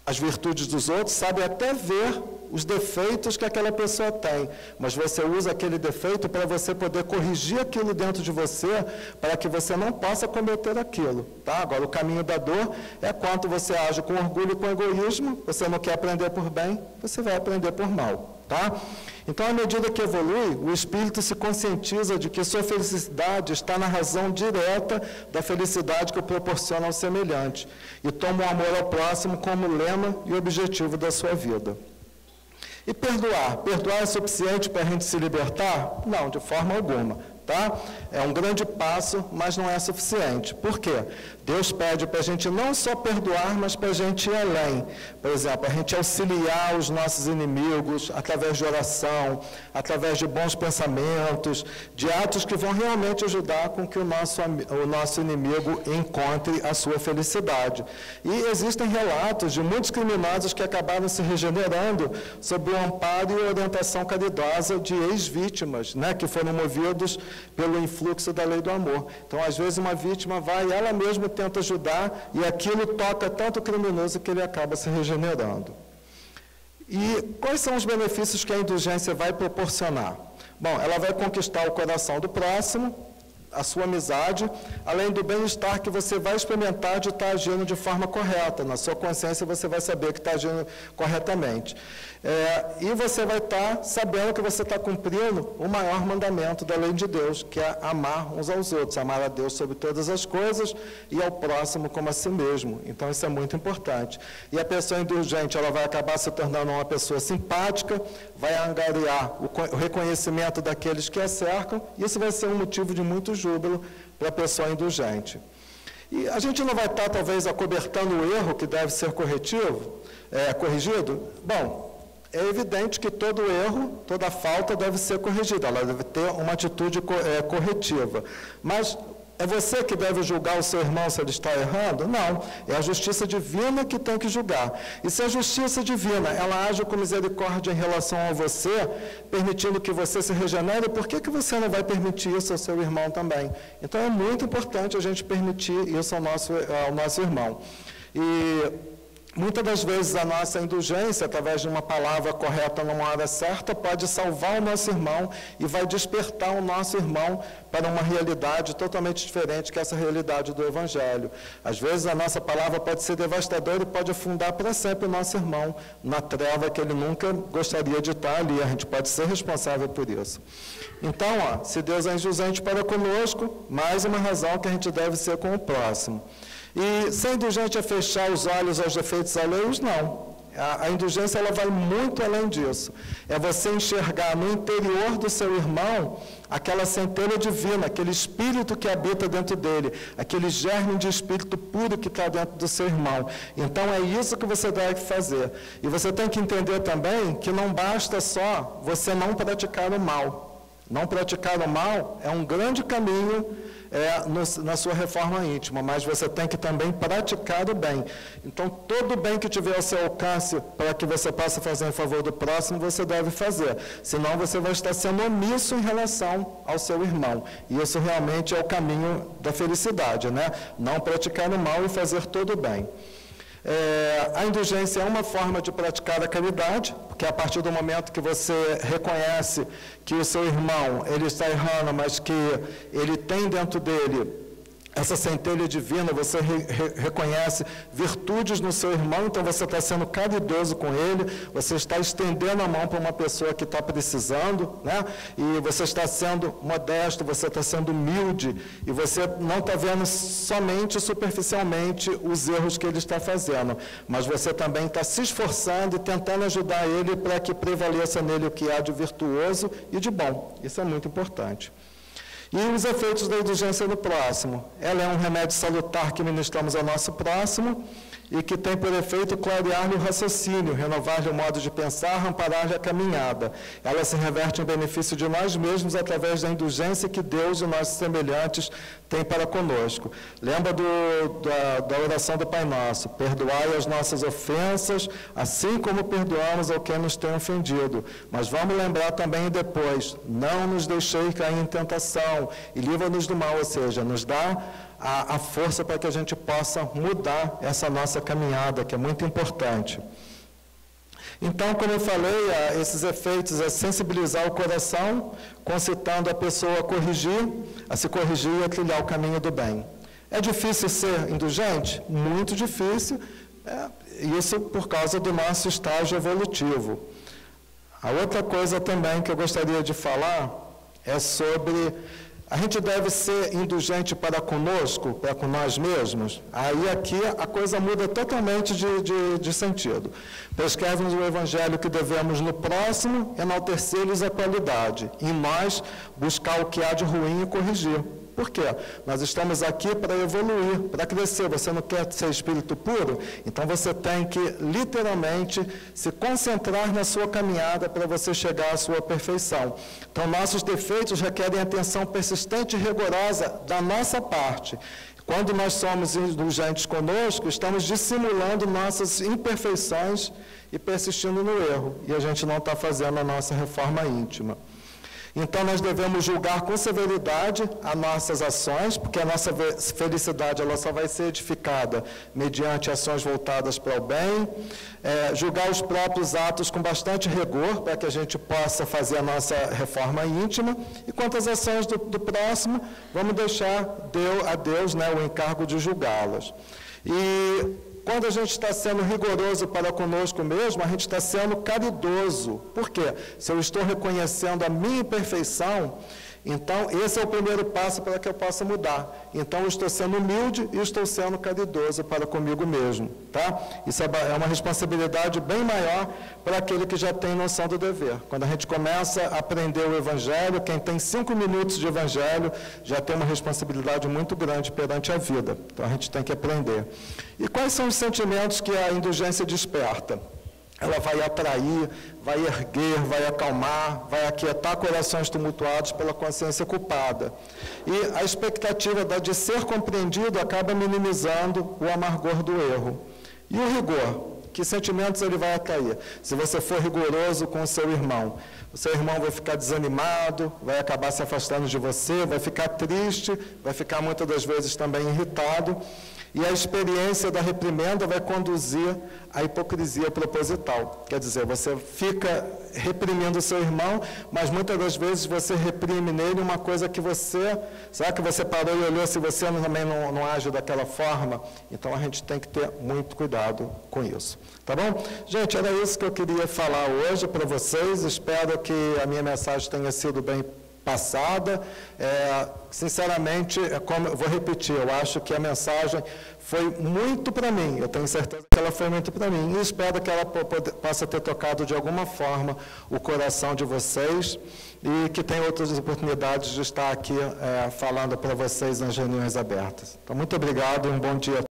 as virtudes dos outros, sabe até ver os defeitos que aquela pessoa tem, mas você usa aquele defeito para você poder corrigir aquilo dentro de você, para que você não possa cometer aquilo. Tá? Agora, o caminho da dor é quando você age com orgulho e com egoísmo, você não quer aprender por bem, você vai aprender por mal. Tá? Então, à medida que evolui, o espírito se conscientiza de que sua felicidade está na razão direta da felicidade que proporciona ao semelhante e toma o amor ao próximo como lema e objetivo da sua vida. E perdoar? Perdoar é suficiente para a gente se libertar? Não, de forma alguma. Tá? É um grande passo, mas não é suficiente. Por quê? Deus pede para a gente não só perdoar, mas para a gente ir além. Por exemplo, a gente auxiliar os nossos inimigos através de oração, através de bons pensamentos, de atos que vão realmente ajudar com que o nosso inimigo encontre a sua felicidade. E existem relatos de muitos criminosos que acabaram se regenerando sob o amparo e orientação caridosa de ex-vítimas, né, que foram movidos pelo influxo da lei do amor. Então, às vezes, uma vítima vai e ela mesma tenta ajudar, e aquilo toca tanto o criminoso que ele acaba se regenerando. E quais são os benefícios que a indulgência vai proporcionar? Bom, ela vai conquistar o coração do próximo, a sua amizade, além do bem-estar que você vai experimentar de estar agindo de forma correta. Na sua consciência você vai saber que está agindo corretamente. E você vai estar sabendo que você está cumprindo o maior mandamento da lei de Deus, que é amar uns aos outros, amar a Deus sobre todas as coisas e ao próximo como a si mesmo. Então isso é muito importante. E a pessoa indulgente, ela vai acabar se tornando uma pessoa simpática, vai angariar o reconhecimento daqueles que a cercam, e isso vai ser um motivo de muito júbilo para a pessoa indulgente. E a gente não vai estar, talvez, acobertando o erro que deve ser corrigido? Bom, é evidente que todo erro, toda falta deve ser corrigida, ela deve ter uma atitude corretiva. Mas é você que deve julgar o seu irmão se ele está errando? Não, é a justiça divina que tem que julgar. E se a justiça divina, ela age com misericórdia em relação a você, permitindo que você se regenere, por que você não vai permitir isso ao seu irmão também? Então é muito importante a gente permitir isso ao nosso irmão. E muitas das vezes a nossa indulgência, através de uma palavra correta numa hora certa, pode salvar o nosso irmão e vai despertar o nosso irmão para uma realidade totalmente diferente que essa realidade do Evangelho. Às vezes a nossa palavra pode ser devastadora e pode afundar para sempre o nosso irmão na treva que ele nunca gostaria de estar ali. A gente pode ser responsável por isso. Então, se Deus é indulgente para conosco, mais uma razão que a gente deve ser com o próximo. E ser indulgente é fechar os olhos aos defeitos alheios? Não. A indulgência ela vai muito além disso. É você enxergar no interior do seu irmão aquela centelha divina, aquele espírito que habita dentro dele, aquele germe de espírito puro que está dentro do seu irmão. Então é isso que você deve fazer. E você tem que entender também que não basta só você não praticar o mal. Não praticar o mal é um grande caminho na sua reforma íntima, mas você tem que também praticar o bem. Então, todo o bem que tiver ao seu alcance para que você possa fazer em favor do próximo, você deve fazer. Senão, você vai estar sendo omisso em relação ao seu irmão. E isso realmente é o caminho da felicidade, né? Não praticar o mal e fazer todo o bem. A indulgência é uma forma de praticar a caridade, porque a partir do momento que você reconhece que o seu irmão ele está errando, mas que ele tem dentro dele essa centelha divina, você reconhece virtudes no seu irmão, então você está sendo caridoso com ele, você está estendendo a mão para uma pessoa que está precisando, né? E você está sendo modesto, você está sendo humilde, e você não está vendo somente superficialmente os erros que ele está fazendo, mas você também está se esforçando e tentando ajudar ele para que prevaleça nele o que há de virtuoso e de bom. Isso é muito importante. E os efeitos da indulgência no próximo. Ela é um remédio salutar que ministramos ao nosso próximo e que tem por efeito clarear-lhe o raciocínio, renovar-lhe o modo de pensar, amparar-lhe a caminhada. Ela se reverte em benefício de nós mesmos através da indulgência que Deus e nossos semelhantes têm para conosco. Lembra da oração do Pai Nosso: perdoai as nossas ofensas, assim como perdoamos ao que nos tem ofendido. Mas vamos lembrar também depois: não nos deixei cair em tentação e livra-nos do mal, ou seja, nos dá a força para que a gente possa mudar essa nossa caminhada, que é muito importante. Então, como eu falei, esses efeitos é sensibilizar o coração, concitando a pessoa a se corrigir e a trilhar o caminho do bem. É difícil ser indulgente? Muito difícil, isso por causa do nosso estágio evolutivo. A outra coisa também que eu gostaria de falar é sobre... A gente deve ser indulgente para conosco, para com nós mesmos? Aí aqui a coisa muda totalmente de sentido. Prescreve-nos o Evangelho que devemos no próximo enaltecer-lhes a qualidade, e nós buscar o que há de ruim e corrigir. Por quê? Nós estamos aqui para evoluir, para crescer. Você não quer ser espírito puro? Então você tem que, literalmente, se concentrar na sua caminhada para você chegar à sua perfeição. Então, nossos defeitos requerem atenção persistente e rigorosa da nossa parte. Quando nós somos indulgentes conosco, estamos dissimulando nossas imperfeições e persistindo no erro. E a gente não está fazendo a nossa reforma íntima. Então, nós devemos julgar com severidade as nossas ações, porque a nossa felicidade ela só vai ser edificada mediante ações voltadas para o bem, julgar os próprios atos com bastante rigor, para que a gente possa fazer a nossa reforma íntima, e quanto às ações do próximo, vamos deixar a Deus, né, o encargo de julgá-las. E quando a gente está sendo rigoroso para conosco mesmo, a gente está sendo caridoso. Por quê? Se eu estou reconhecendo a minha imperfeição, então esse é o primeiro passo para que eu possa mudar. Então eu estou sendo humilde e estou sendo caridoso para comigo mesmo. Tá? Isso é uma responsabilidade bem maior para aquele que já tem noção do dever. Quando a gente começa a aprender o Evangelho, quem tem 5 minutos de Evangelho já tem uma responsabilidade muito grande perante a vida. Então a gente tem que aprender. E quais são os sentimentos que a indulgência desperta? Ela vai atrair, vai erguer, vai acalmar, vai aquietar corações tumultuados pela consciência culpada. E a expectativa de ser compreendido acaba minimizando o amargor do erro. E o rigor? Que sentimentos ele vai atrair? Se você for rigoroso com o seu irmão vai ficar desanimado, vai acabar se afastando de você, vai ficar triste, vai ficar muitas das vezes também irritado. E a experiência da reprimenda vai conduzir à hipocrisia proposital. Quer dizer, você fica reprimindo o seu irmão, mas muitas das vezes você reprime nele uma coisa que será que você parou e olhou se você também não age daquela forma? Então a gente tem que ter muito cuidado com isso. Tá bom? Gente, era isso que eu queria falar hoje para vocês. Espero que a minha mensagem tenha sido bem passada. Sinceramente, vou repetir, eu acho que a mensagem foi muito para mim, eu tenho certeza que ela foi muito para mim, e espero que ela possa ter tocado de alguma forma o coração de vocês, e que tenha outras oportunidades de estar aqui falando para vocês nas reuniões abertas. Então, muito obrigado e um bom dia.